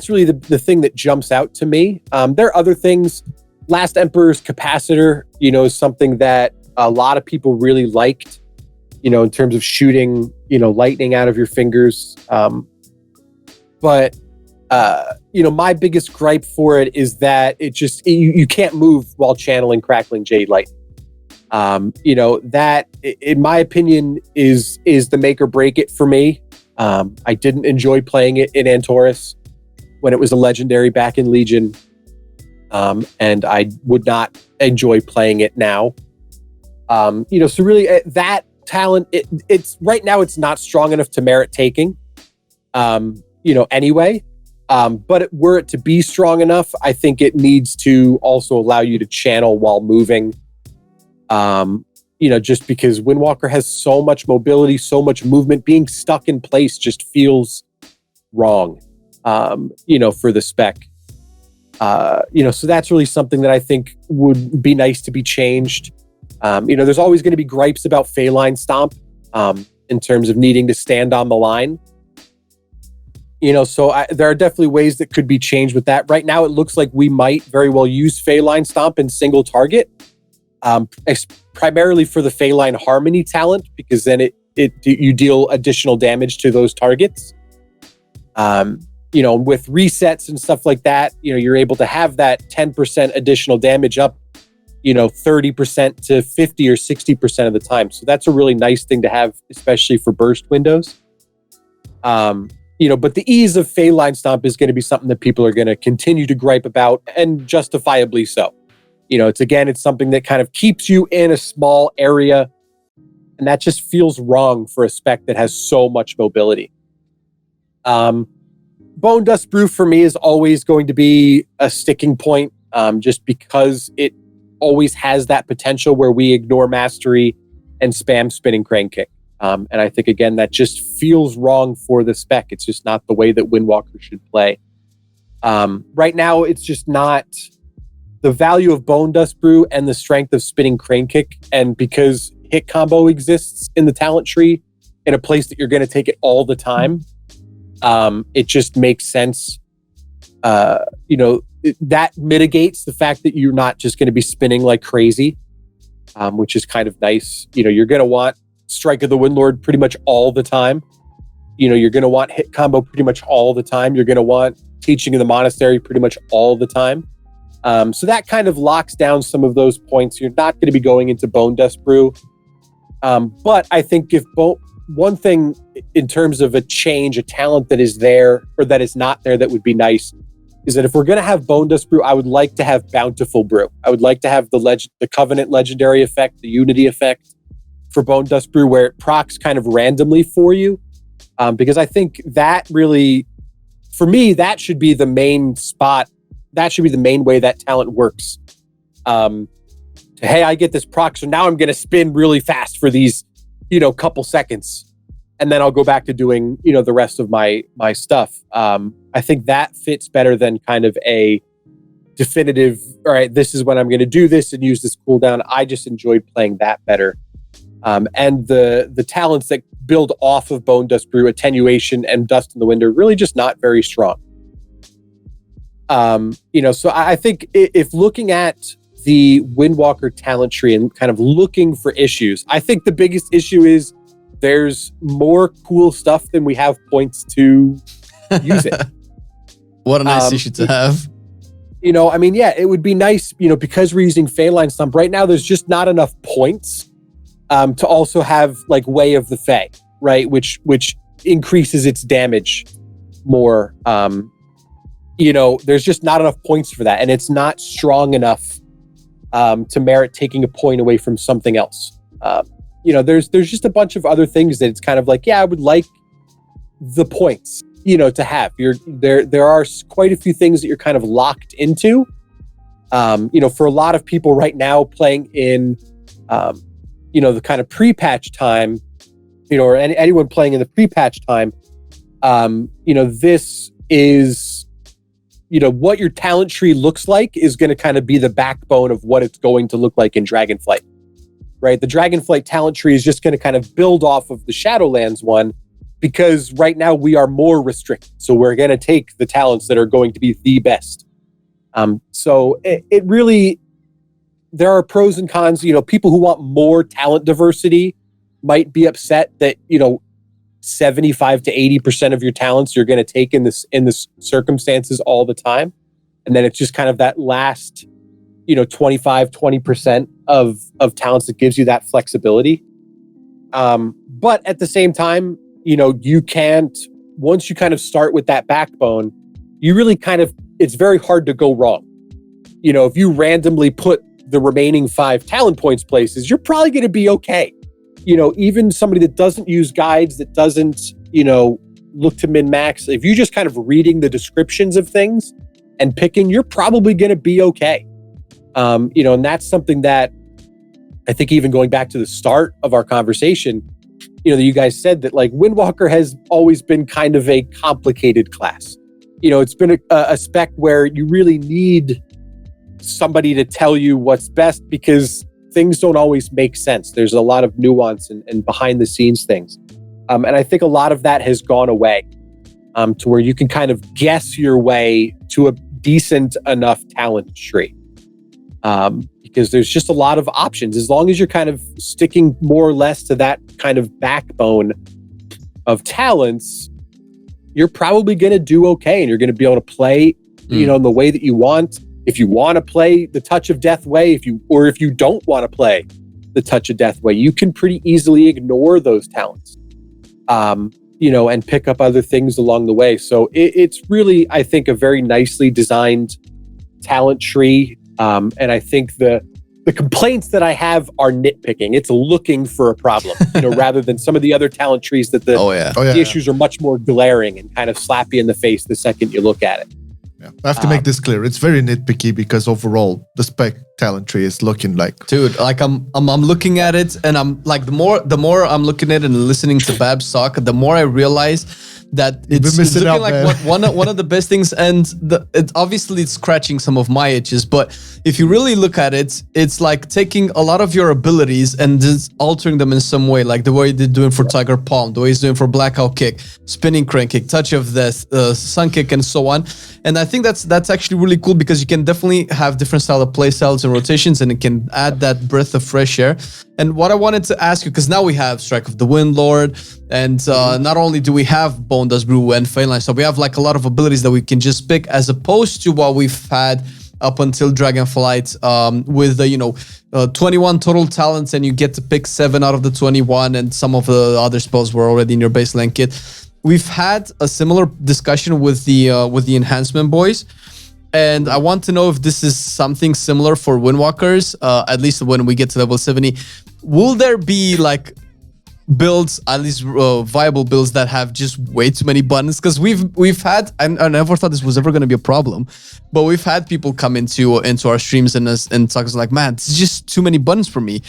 really the thing that jumps out to me. There are other things. Last Emperor's Capacitor, you know, is something that a lot of people really liked, you know, in terms of shooting, you know, lightning out of your fingers. But, you know, my biggest gripe for it is that you can't move while channeling Crackling Jade Lightning. That, in my opinion, is the make or break it for me. I didn't enjoy playing it in Antorus when it was a legendary back in Legion, and I would not enjoy playing it now. So really, that talent, it's right now it's not strong enough to merit taking. Anyway. But were it to be strong enough, I think it needs to also allow you to channel while moving. Just because Windwalker has so much mobility, so much movement, being stuck in place just feels wrong, for the spec. So that's really something that I think would be nice to be changed. There's always going to be gripes about Phaeline Stomp, in terms of needing to stand on the line. There are definitely ways that could be changed with that. Right now, it looks like we might very well use Phaeline Stomp in single target, primarily for the Phaeline Harmony talent, because then you deal additional damage to those targets. With resets and stuff like that, you're able to have that 10% additional damage up, 30% to 50 or 60% of the time. So that's a really nice thing to have, especially for burst windows. But the ease of Phaeline Stomp is going to be something that people are going to continue to gripe about, and justifiably so. It's something that kind of keeps you in a small area, and that just feels wrong for a spec that has so much mobility. Bone Dust Brew for me is always going to be a sticking point, just because it always has that potential where we ignore mastery and spam Spinning Crane Kick. And I think, again, that just feels wrong for the spec. It's just not the way that Windwalker should play. Right now, it's just not the value of Bone Dust Brew and the strength of Spinning Crane Kick. And because hit combo exists in the talent tree in a place that you're going to take it all the time, it just makes sense. That mitigates the fact that you're not just going to be spinning like crazy, which is kind of nice. You're going to want Strike of the Windlord pretty much all the time. You're going to want hit combo pretty much all the time. You're going to want Teaching of the Monastery pretty much all the time. So that kind of locks down some of those points. You're not going to be going into Bone Dust Brew. But I think one thing in terms of a change, a talent that is there or that is not there that would be nice, is that if we're going to have Bone Dust Brew, I would like to have Bountiful Brew. I would like to have the Covenant legendary effect, the Unity effect for Bone Dust Brew, where it procs kind of randomly for you. Because I think that really, for me, that should be the main spot. That should be the main way that talent works. Hey, I get this proc, so now I'm going to spin really fast for these, couple seconds. And then I'll go back to doing, the rest of my stuff. I think that fits better than kind of a definitive, all right, this is when I'm going to do this and use this cooldown. I just enjoyed playing that better. And the talents that build off of Bone Dust Brew, Attenuation, and Dust in the Wind are really just not very strong. So I think if looking at the Windwalker talent tree and kind of looking for issues, I think the biggest issue is there's more cool stuff than we have points to use it. What a nice issue to have. It would be nice, because we're using Phaeline Stomp right now, there's just not enough points to also have like Way of the Fae, right? Which increases its damage more. There's just not enough points for that, and it's not strong enough to merit taking a point away from something else. There's just a bunch of other things that it's kind of like, yeah, I would like the points, to have. There are quite a few things that you're kind of locked into. For a lot of people right now playing in the kind of pre-patch time, or anyone playing in the pre-patch time, this is, what your talent tree looks like is going to kind of be the backbone of what it's going to look like in Dragonflight, right? The Dragonflight talent tree is just going to kind of build off of the Shadowlands one, because right now we are more restricted. So we're going to take the talents that are going to be the best. So it really, there are pros and cons. People who want more talent diversity might be upset that 75 to 80% of your talents you're going to take in this circumstances all the time, and then it's just kind of that last 25, 20% of talents that gives you that flexibility. But at the same time, you can't, once you kind of start with that backbone, you really it's very hard to go wrong. If you randomly put the remaining 5 talent points places, you're probably going to be okay. Even somebody that doesn't use guides, that doesn't, look to min-max, if you're just kind of reading the descriptions of things and picking, you're probably going to be okay. And that's something that I think, even going back to the start of our conversation, that you guys said that like Windwalker has always been kind of a complicated class. It's been a spec where you really need somebody to tell you what's best, because things don't always make sense. There's a lot of nuance and behind the scenes things. And I think a lot of that has gone away, to where you can kind of guess your way to a decent enough talent tree. Because there's just a lot of options. As long as you're kind of sticking more or less to that kind of backbone of talents, you're probably going to do okay, and you're going to be able to play, in the way that you want. If you want to play the Touch of Death way, if you don't want to play the Touch of Death way, you can pretty easily ignore those talents, and pick up other things along the way. So it's really, I think, a very nicely designed talent tree. And I think the complaints that I have are nitpicking. It's looking for a problem, rather than some of the other talent trees that the issues are much more glaring and kind of slap you in the face the second you look at it. Yeah. I have to make this clear. It's very nitpicky, because overall the spec talent tree is looking like, dude, like I'm looking at it, and I'm like, the more I'm looking at it and listening to Babs talk, the more I realize that it's looking out, like one of the best things, and it obviously it's scratching some of my itches. But if you really look at it, it's like taking a lot of your abilities and just altering them in some way, like the way they're doing for Tiger Palm, the way he's doing for Blackout Kick, Spinning Crane Kick, Touch of Death, Sun Kick, and so on. And I think that's actually really cool, because you can definitely have different style of play styles and rotations, and it can add that breath of fresh air. And what I wanted to ask you, because now we have Strike of the Wind Lord, and not only do we have Bone Dust Brew and Feline, so we have like a lot of abilities that we can just pick, as opposed to what we've had up until Dragonflight, with the 21 total talents, and you get to pick 7 out of the 21, and some of the other spells were already in your baseline kit. We've had a similar discussion with the enhancement boys. And I want to know if this is something similar for Windwalkers, at least when we get to level 70. Will there be like builds, at least viable builds, that have just way too many buttons? Because we've had, and I never thought this was ever going to be a problem, but we've had people come into our streams and talk like, man, it's just too many buttons for me.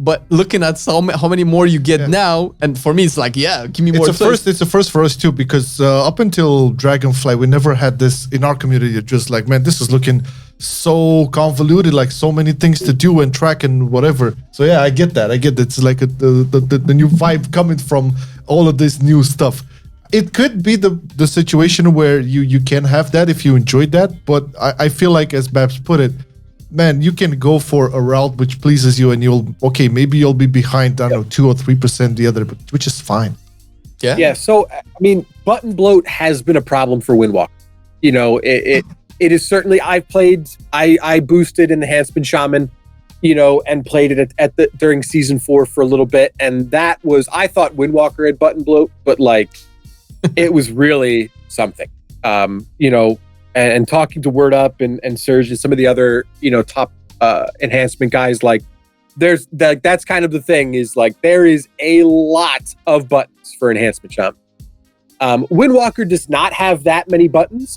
But looking at how many more you get now, and for me, it's like, give me more. It's a first for us too, because up until Dragonflight, we never had this in our community. Just like, man, this is looking so convoluted, like so many things to do and track and whatever. So yeah, I get that. It's like the new vibe coming from all of this new stuff. It could be the situation where you can have that if you enjoyed that, but I feel like, as Babs put it, man, you can go for a route which pleases you, and maybe you'll be behind, I don't know, 2 or 3% the other, but which is fine. Yeah. So, I mean, button bloat has been a problem for Windwalker. It is certainly, I boosted Enhancement Shaman, and played it during season 4 for a little bit. And that was, I thought Windwalker had button bloat, but like, it was really something, and talking to Word Up and Surge and some of the other, top enhancement guys, like that's kind of the thing, is like there is a lot of buttons for Enhancement Shaman. Windwalker does not have that many buttons.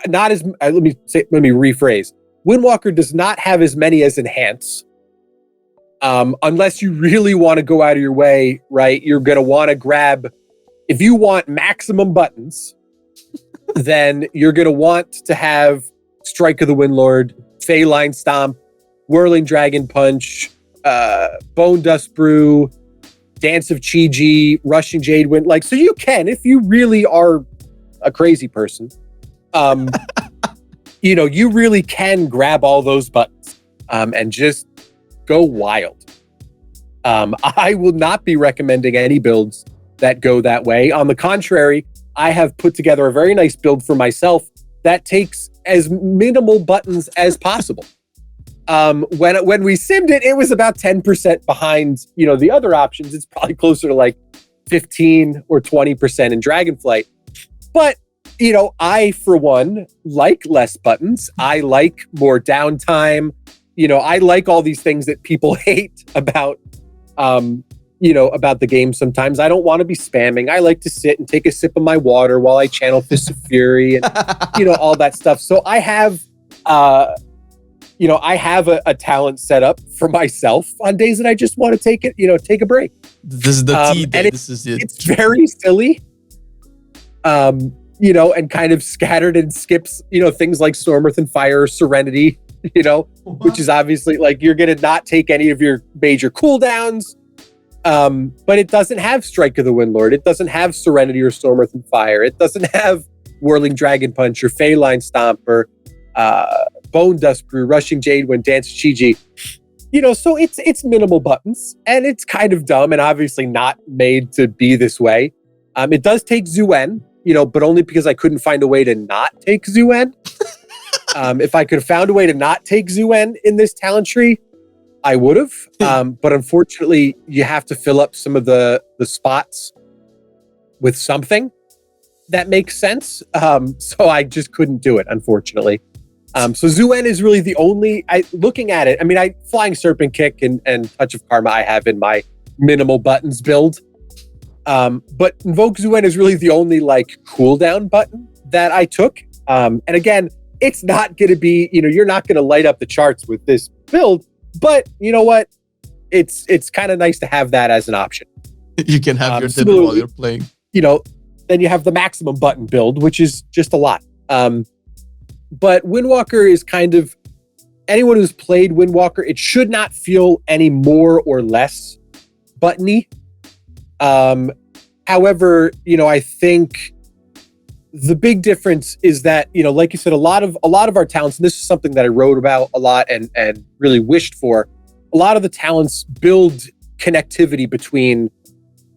Not as let me rephrase. Windwalker does not have as many as Enhance. Unless you really want to go out of your way, right? You're going to want to grab, if you want maximum buttons, then you're going to want to have Strike of the Windlord, Feline Stomp, Whirling Dragon Punch, Bone Dust Brew, Dance of Chi-Ji, Rushing Jade Wind. Like, so you can, if you really are a crazy person, you really can grab all those buttons and just go wild. I will not be recommending any builds that go that way. On the contrary, I have put together a very nice build for myself that takes as minimal buttons as possible. When we simmed it, it was about 10% behind, the other options. It's probably closer to like 15 or 20% in Dragonflight. But, I, for one, like less buttons. I like more downtime. I like all these things that people hate about, about the game sometimes. I don't want to be spamming. I like to sit and take a sip of my water while I channel Fist of Fury and, all that stuff. So I have, a talent set up for myself on days that I just want to take a break. This is the tea day. This is it. It's very silly. And kind of scattered and skips, things like Storm, Earth, and Fire, Serenity, which is obviously like you're going to not take any of your major cooldowns. But it doesn't have Strike of the Windlord. It doesn't have Serenity or Storm, Earth, and Fire. It doesn't have Whirling Dragon Punch or Phaeline Stomp or Bone Dust Brew, Rushing Jade Wind, Dance of Chi-Ji. So it's minimal buttons, and it's kind of dumb and obviously not made to be this way. It does take Zuen, but only because I couldn't find a way to not take Zuen. If I could have found a way to not take Zuen in this talent tree, I would have. But unfortunately, you have to fill up some of the spots with something that makes sense. So I just couldn't do it, unfortunately. So Zuen is really the only, looking at it, Flying Serpent Kick and Touch of Karma I have in my minimal buttons build. But Invoke Zuen is really the only cooldown button that I took. And again, it's not going to be, you're not going to light up the charts with this build, but you know what? It's kind of nice to have that as an option. You can have your dinner while you're playing. Then you have the maximum button build, which is just a lot. But Windwalker is kind of, anyone who's played Windwalker, it should not feel any more or less buttony. However, I think the big difference is that, like you said, a lot of our talents, and this is something that I wrote about a lot and really wished for, a lot of the talents build connectivity between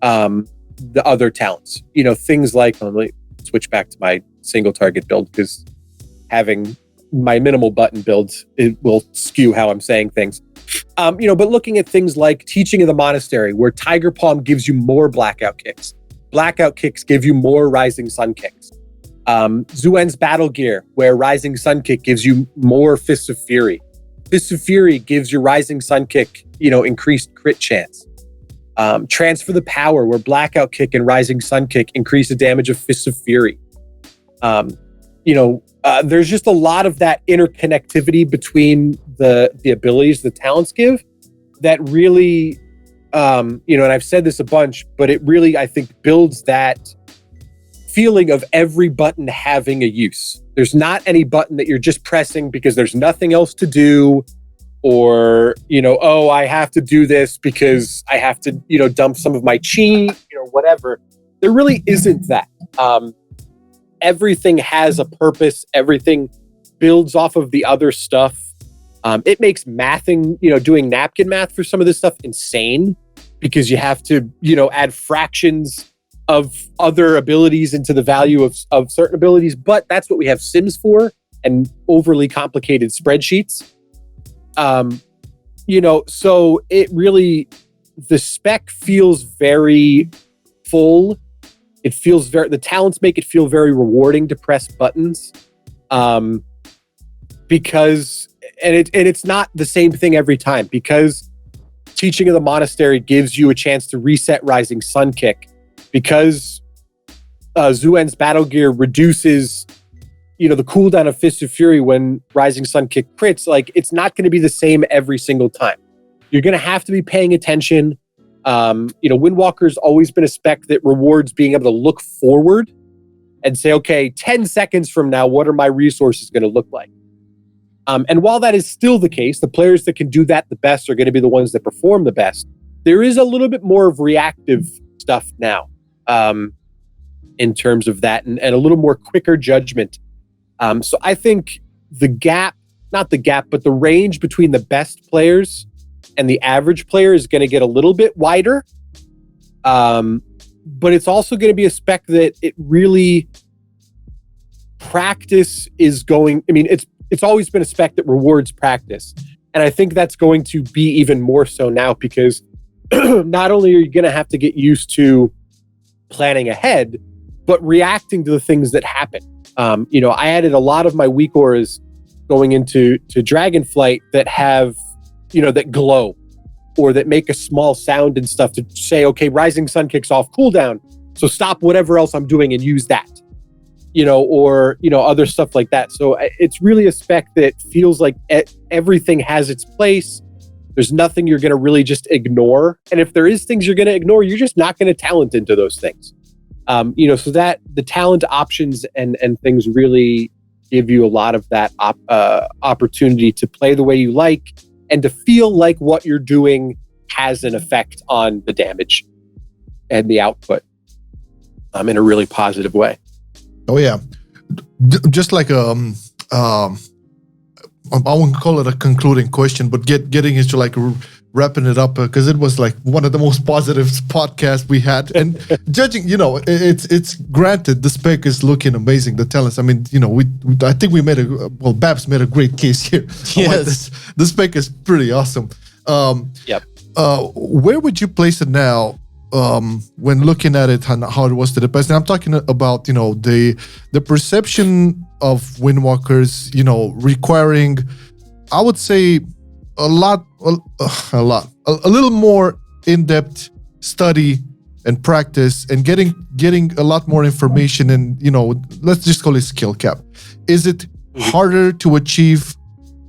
the other talents. Things like, let me switch back to my single target build because having my minimal button build, it will skew how I'm saying things. But looking at things like Teaching of the Monastery, where Tiger Palm gives you more blackout kicks. Blackout kicks give you more Rising Sun kicks. Zuen's Battle Gear, where Rising Sun Kick gives you more Fists of Fury. Fists of Fury gives your Rising Sun Kick, increased crit chance. Transfer the Power, where Blackout Kick and Rising Sun Kick increase the damage of Fists of Fury. There's just a lot of that interconnectivity between the abilities the talents give that really, and I've said this a bunch, but it really, I think, builds that feeling of every button having a use. There's not any button that you're just pressing because there's nothing else to do, or, I have to do this because I have to, dump some of my chi, whatever. There really isn't that. Everything has a purpose. Everything builds off of the other stuff. It makes mathing, doing napkin math for some of this stuff insane because you have to, add fractions of other abilities into the value of certain abilities. But that's what we have Sims for and overly complicated spreadsheets. So it really, the spec feels very full. It feels the talents make it feel very rewarding to press buttons. Because, and it's not the same thing every time, because Teaching of the Monastery gives you a chance to reset Rising Sun Kick, because Zuen's Battle Gear reduces, the cooldown of Fist of Fury when Rising Sun Kick crits. It's not going to be the same every single time. You're going to have to be paying attention. Windwalker's always been a spec that rewards being able to look forward and say, okay, 10 seconds from now, what are my resources going to look like? And while that is still the case, the players that can do that the best are going to be the ones that perform the best. There is a little bit more of reactive stuff now in terms of that, and a little more quicker judgment. So I think not the gap, but the range between the best players and the average player is going to get a little bit wider. But it's also going to be a spec that it really practice is going. It's always been a spec that rewards practice. And I think that's going to be even more so now because not only are you going to have to get used to planning ahead, but reacting to the things that happen. I added a lot of my weak auras going into Dragonflight that have, that glow or that make a small sound and stuff to say, okay, Rising Sun kicks off cooldown. So stop whatever else I'm doing and use that, or other stuff like that. So it's really a spec that feels like everything has its place. There's nothing you're going to really just ignore. And if there is things you're going to ignore, you're just not going to talent into those things. So that the talent options and things really give you a lot of that opportunity to play the way you like and to feel like what you're doing has an effect on the damage and the output in a really positive way. Oh yeah, just like I won't call it a concluding question, but getting into like wrapping it up because it was like one of the most positive podcasts we had. And judging, it's granted the spec is looking amazing. The talents, I mean, I think we Babs made a great case here. Yes, the spec is pretty awesome. Yep. Where would you place it now? When looking at it and how it was to the past, and I'm talking about the perception of Windwalkers, requiring, I would say, a little more in-depth study and practice, and getting a lot more information, and let's just call it skill cap. Is it harder to achieve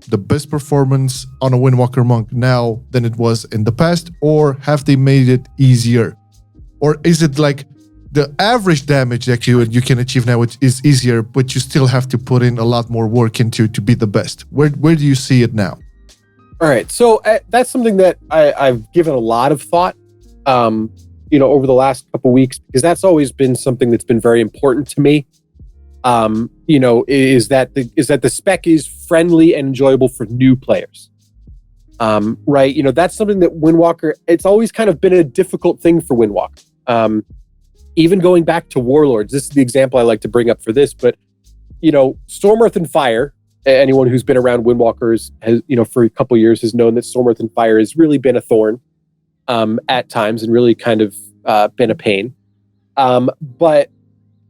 the best performance on a Windwalker Monk now than it was in the past, or have they made it easier? Or is it like the average damage that you can achieve now is easier, but you still have to put in a lot more work into to be the best? Where do you see it now? All right, so that's something that I've given a lot of thought, over the last couple of weeks, because that's always been something that's been very important to me. Is that the spec is friendly and enjoyable for new players. Right? That's something that Windwalker, it's always kind of been a difficult thing for Windwalker. Even going back to Warlords, this is the example I like to bring up for this, but, Storm, Earth, and Fire, anyone who's been around Windwalkers has, for a couple of years has known that Storm, Earth, and Fire has really been a thorn at times and really kind of been a pain. But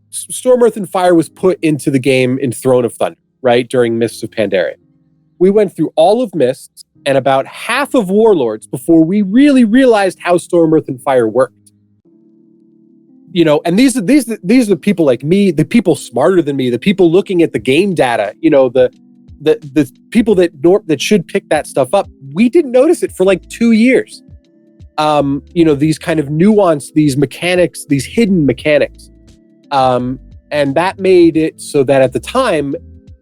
Storm, Earth, and Fire was put into the game in Throne of Thunder, right? During Mists of Pandaria. We went through all of Mists and about half of Warlords before we really realized how Storm, Earth, and Fire worked. And these are the people like me, the people smarter than me, the people looking at the game data, the people that should pick that stuff up. We didn't notice it for like 2 years. These kind of nuanced, these mechanics, these hidden mechanics. And that made it so that at the time,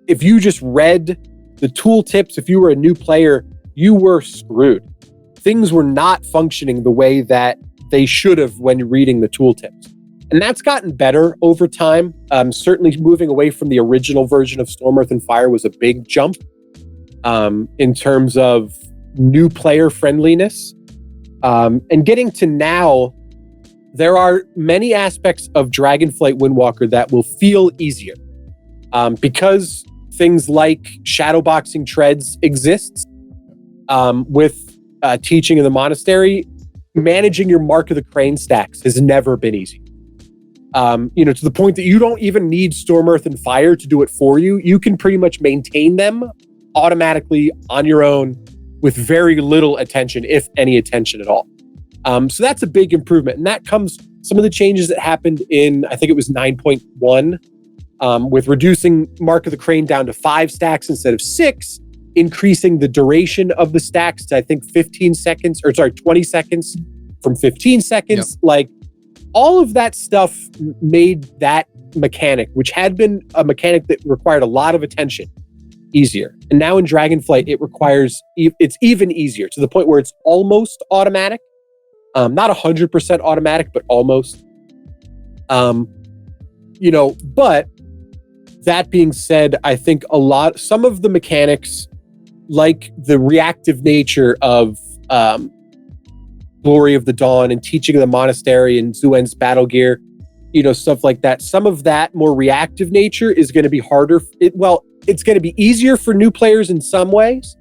if you just read the tooltips, if you were a new player, you were screwed. Things were not functioning the way that they should have when reading the tooltips. And that's gotten better over time. Certainly moving away from the original version of Storm, Earth, and Fire was a big jump in terms of new player friendliness. And getting to now, there are many aspects of Dragonflight Windwalker that will feel easier because things like shadowboxing treads exists with teaching in the monastery. Managing your Mark of the Crane stacks has never been easy. To the point that you don't even need Storm, Earth, and Fire to do it for you. You can pretty much maintain them automatically on your own with very little attention, if any attention at all. So that's a big improvement. And that comes some of the changes that happened in, I think it was 9.1, with reducing Mark of the Crane down to 5 stacks instead of 6, increasing the duration of the stacks to, I think, 20 seconds from 15 seconds. Yep. Like, all of that stuff made that mechanic, which had been a mechanic that required a lot of attention, easier. And now in Dragonflight, it's even easier to the point where it's almost automatic. Not 100% automatic, but almost. But that being said, I think some of the mechanics, like the reactive nature of Glory of the Dawn and Teaching of the Monastery and Zuen's battle gear, stuff like that. Some of that more reactive nature is going to be harder. It's going to be easier for new players in some ways,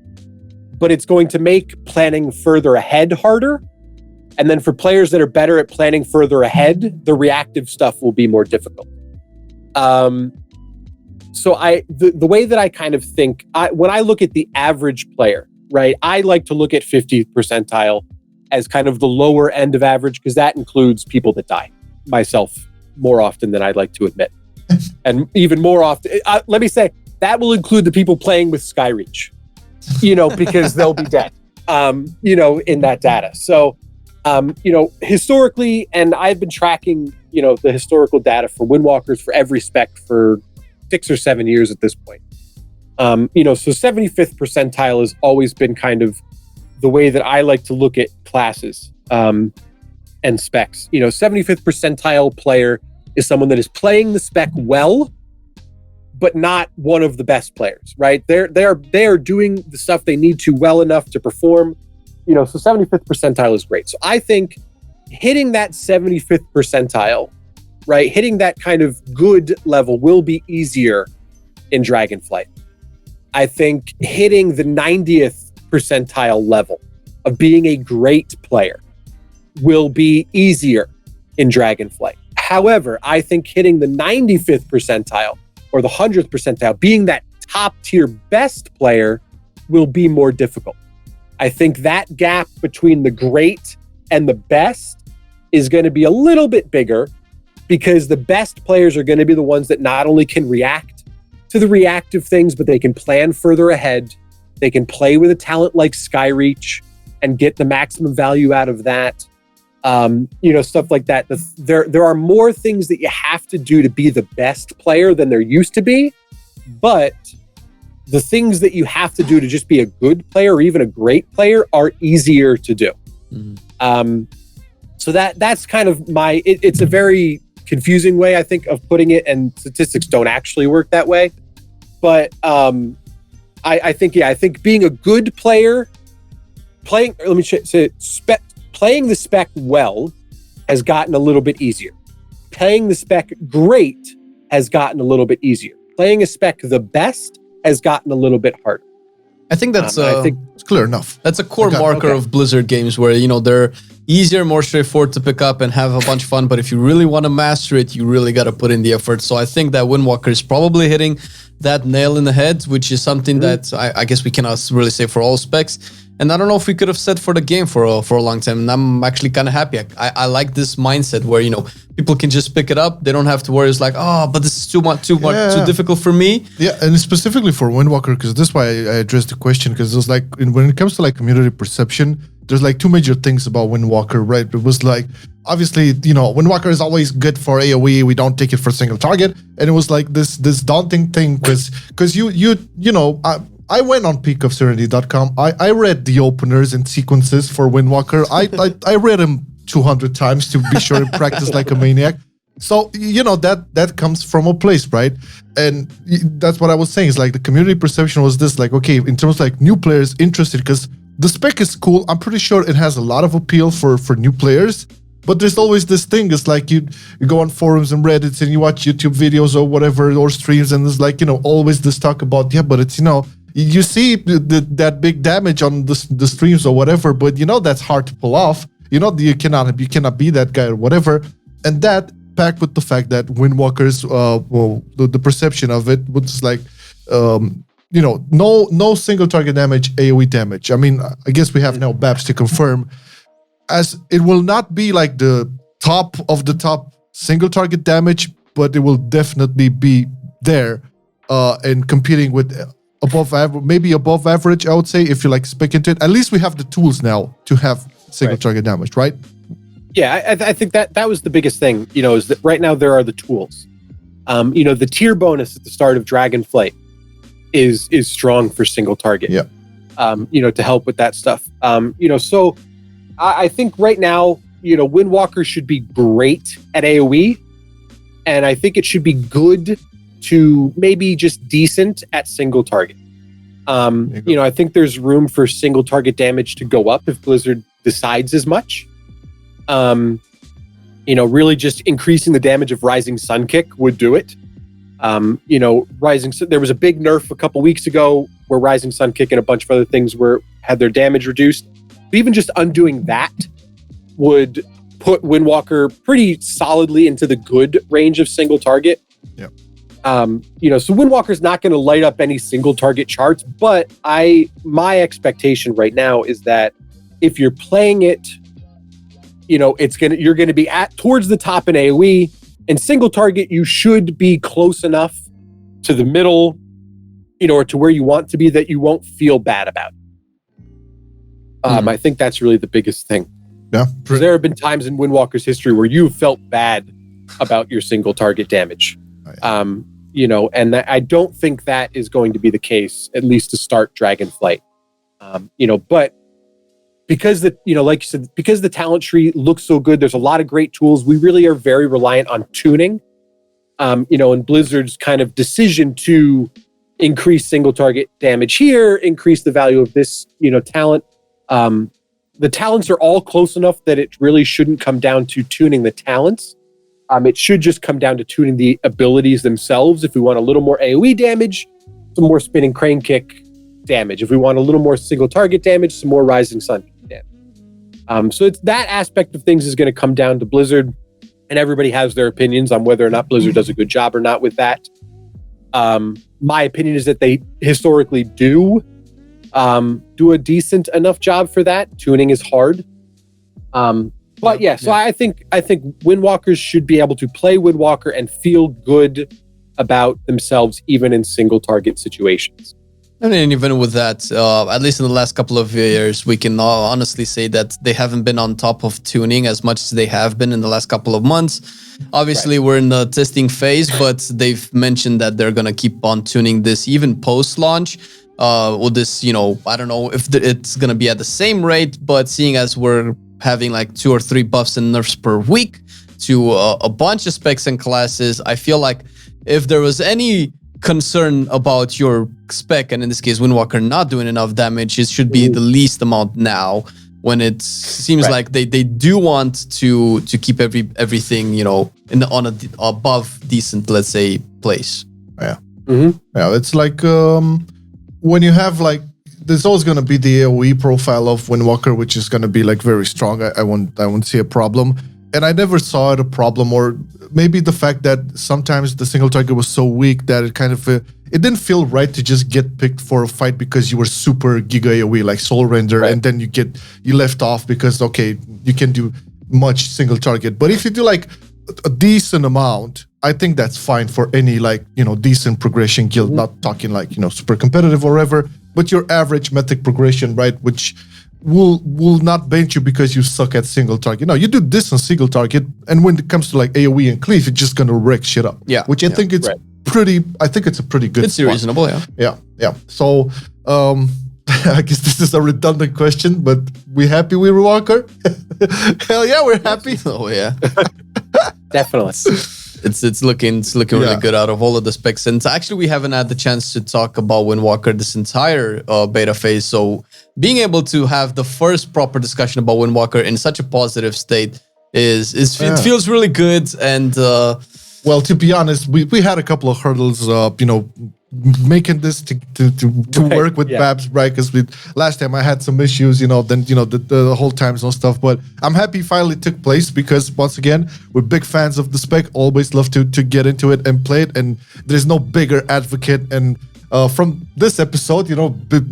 but it's going to make planning further ahead harder. And then for players that are better at planning further ahead, the reactive stuff will be more difficult. So the way that I kind of think, when I look at the average player, right, I like to look at 50th percentile as kind of the lower end of average, because that includes people that die, myself, more often than I'd like to admit. And even more often, let me say, that will include the people playing with Skyreach, because they'll be dead, in that data. So, historically, and I've been tracking, the historical data for Windwalkers for every spec for 6 or 7 years at this point. So 75th percentile has always been kind of the way that I like to look at classes and specs. 75th percentile player is someone that is playing the spec well, but not one of the best players, right? They are doing the stuff they need to well enough to perform. So 75th percentile is great. So I think hitting that 75th percentile, right, hitting that kind of good level will be easier in Dragonflight. I think hitting the 90th percentile level of being a great player will be easier in Dragonflight. However, I think hitting the 95th percentile or the 100th percentile, being that top tier best player, will be more difficult. I think that gap between the great and the best is going to be a little bit bigger, because the best players are going to be the ones that not only can react to the reactive things, but they can plan further ahead. They can play with a talent like Skyreach and get the maximum value out of that. Stuff like that. There are more things that you have to do to be the best player than there used to be, but the things that you have to do to just be a good player or even a great player are easier to do. Mm-hmm. So that's kind of it's a very confusing way, I think, of putting it, and statistics don't actually work that way. But I think being a good player, playing the spec well has gotten a little bit easier. Playing the spec great has gotten a little bit easier. Playing a spec the best has gotten a little bit harder. I think that's it's clear enough. That's a core marker of Blizzard games, where they're easier, more straightforward to pick up and have a bunch of fun. But if you really want to master it, you really got to put in the effort. So I think that Windwalker is probably hitting that nail in the head, which is something that I guess we cannot really say for all specs. And I don't know if we could have said for the game for a long time. And I'm actually kind of happy. I like this mindset where, people can just pick it up. They don't have to worry. It's like, but this is too difficult for me. Yeah, and specifically for Windwalker, because that's why I addressed the question, because it was like, when it comes to like community perception, there's like two major things about Windwalker, right? It was like, obviously, Windwalker is always good for AoE. We don't take it for single target. And it was like this daunting thing, because I went on Peak of Serenity.com. I read the openers and sequences for Windwalker. I read them 200 times to be sure and practice like a maniac. So, that comes from a place, right? And that's what I was saying. Is like the community perception was this, like, okay, in terms of like new players interested, because the spec is cool. I'm pretty sure it has a lot of appeal for new players. But there's always this thing. It's like you go on forums and Reddits and you watch YouTube videos or whatever, or streams, and there's like, always this talk about, but it's, you see that big damage on the streams or whatever, but that's hard to pull off. You cannot be that guy or whatever. And that packed with the fact that Windwalkers, the perception of it was like, no single target damage, AoE damage. I mean, I guess we have now Babs to confirm, as it will not be like the top of the top single target damage, but it will definitely be there and competing with above average, maybe above average, I would say, if you like spec into it. At least we have the tools now to have single target damage, right? Yeah, I think that was the biggest thing, is that right now there are the tools. The tier bonus at the start of Dragonflight is strong for single target. Yeah. To help with that stuff. So I think right now, Windwalker should be great at AoE, and I think it should be good to maybe just decent at single target. I think there's room for single target damage to go up if Blizzard decides as much. Really just increasing the damage of Rising Sun Kick would do it. Rising Sun, there was a big nerf a couple weeks ago where Rising Sun Kick and a bunch of other things had their damage reduced. But even just undoing that would put Windwalker pretty solidly into the good range of single target. Yeah. So Windwalker's not going to light up any single target charts, but my expectation right now is that if you're playing it, you're going to be towards the top in AoE, and single target you should be close enough to the middle, or to where you want to be that you won't feel bad about it. I think that's really the biggest thing. Yeah. There have been times in Windwalker's history where you felt bad about your single target damage. And I don't think that is going to be the case, at least to start Dragonflight. But because like you said, because the talent tree looks so good, there's a lot of great tools. We really are very reliant on tuning. And Blizzard's kind of decision to increase single target damage here, increase the value of this, talent. The talents are all close enough that it really shouldn't come down to tuning the talents. It should just come down to tuning the abilities themselves. If we want a little more AoE damage, some more spinning crane kick damage. If we want a little more single target damage, some more rising sun damage. So it's that aspect of things is going to come down to Blizzard, and everybody has their opinions on whether or not Blizzard does a good job or not with that. My opinion is that they historically do a decent enough job for that. Tuning is hard. I think Windwalkers should be able to play Windwalker and feel good about themselves even in single target situations. And even with that, at least in the last couple of years, we can honestly say that they haven't been on top of tuning as much as they have been in the last couple of months. Obviously, We're in the testing phase, but they've mentioned that they're going to keep on tuning this even post-launch. With this, I don't know if it's going to be at the same rate, but seeing as we're having like 2 or 3 buffs and nerfs per week to a bunch of specs and classes, I feel like if there was any concern about your spec, and in this case Windwalker not doing enough damage, it should be the least amount now, when it seems like they do want to keep everything on a above decent, let's say, place. Yeah. Yeah, it's like when you have like, there's always going to be the AoE profile of Windwalker, which is going to be like very strong. I won't see a problem. And I never saw it a problem, or maybe the fact that sometimes the single target was so weak that it kind of, it didn't feel right to just get picked for a fight because you were super giga AoE, like Soul Render, and then you left off because, okay, you can do much single target. But if you do like a decent amount, I think that's fine for any like, decent progression guild, not talking like, super competitive or whatever, but your average mythic progression, right? Which will not bench you because you suck at single target. No, you do this on single target, and when it comes to like AoE and cleave, you're just gonna wreck shit up. Yeah. Which I think it's a pretty good It's spot. Reasonable, yeah. Yeah. So I guess this is a redundant question, but we happy with Windwalker? Hell yeah, we're happy. Oh yeah. Definitely. It's looking really good out of all of the specs. And actually, we haven't had the chance to talk about Windwalker this entire beta phase. So being able to have the first proper discussion about Windwalker in such a positive state it feels really good. And well, to be honest, we had a couple of hurdles, making this to work with Babs, right? Because last time I had some issues, then the whole time zone stuff. But I'm happy it finally took place, because once again, we're big fans of the spec. Always love to get into it and play it. And there's no bigger advocate and from this episode,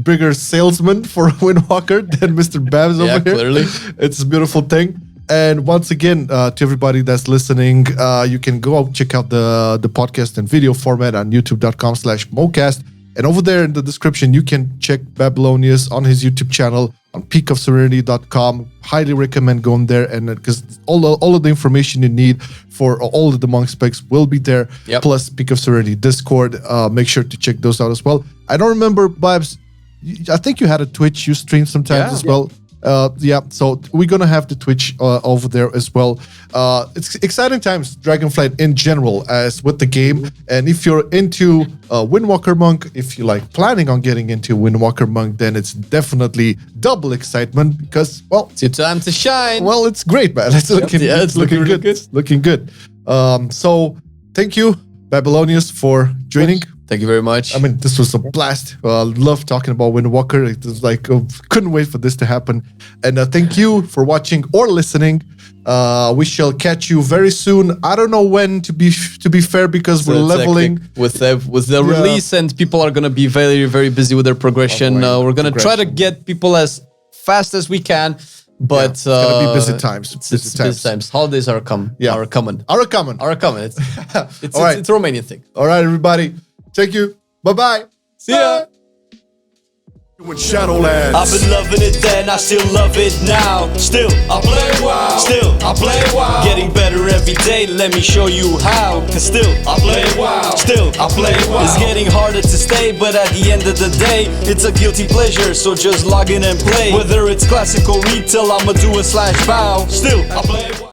bigger salesman for Windwalker than Mr. Babs over here. Clearly, it's a beautiful thing. And once again, to everybody that's listening, you can go check out the podcast in video format on youtube.com/Mocast. And over there in the description, you can check Babylonius on his YouTube channel on peakofserenity.com. Highly recommend going there, and because all of the information you need for all of the monk specs will be there. Yep. Plus Peak of Serenity Discord. Make sure to check those out as well. I don't remember, Babs, I think you had a Twitch you stream sometimes as well. So we're gonna have the Twitch over there as well. It's exciting times, Dragonflight in general, as with the game. And if you're into Windwalker Monk, if you're like planning on getting into Windwalker Monk, then it's definitely double excitement, because, well, it's your time to shine. Well, it's great, man. It's looking looking really good. It's looking good. So thank you Babylonius, for joining. Thank you very much. I mean, this was a blast. Love talking about Windwalker. It was like, couldn't wait for this to happen. And thank you for watching or listening. We shall catch you very soon. I don't know when, to be fair, because we're leveling with the release, and people are gonna be very, very busy with their progression. We're gonna try to get people as fast as we can, but it's gonna be busy times. Busy times. Holidays are coming. Are coming. It's it's a Romanian thing. All right, everybody. Thank you. Bye-bye. See ya. Shadowlands. I've been loving it then, I still love it now. Still, I play WoW. Still, I play WoW. Getting better every day, let me show you how. Cause still, I play WoW. Still, I play WoW. It's getting harder to stay, but at the end of the day, it's a guilty pleasure, so just log in and play. Whether it's classical retail, I'ma do a /bow. Still, I play WoW.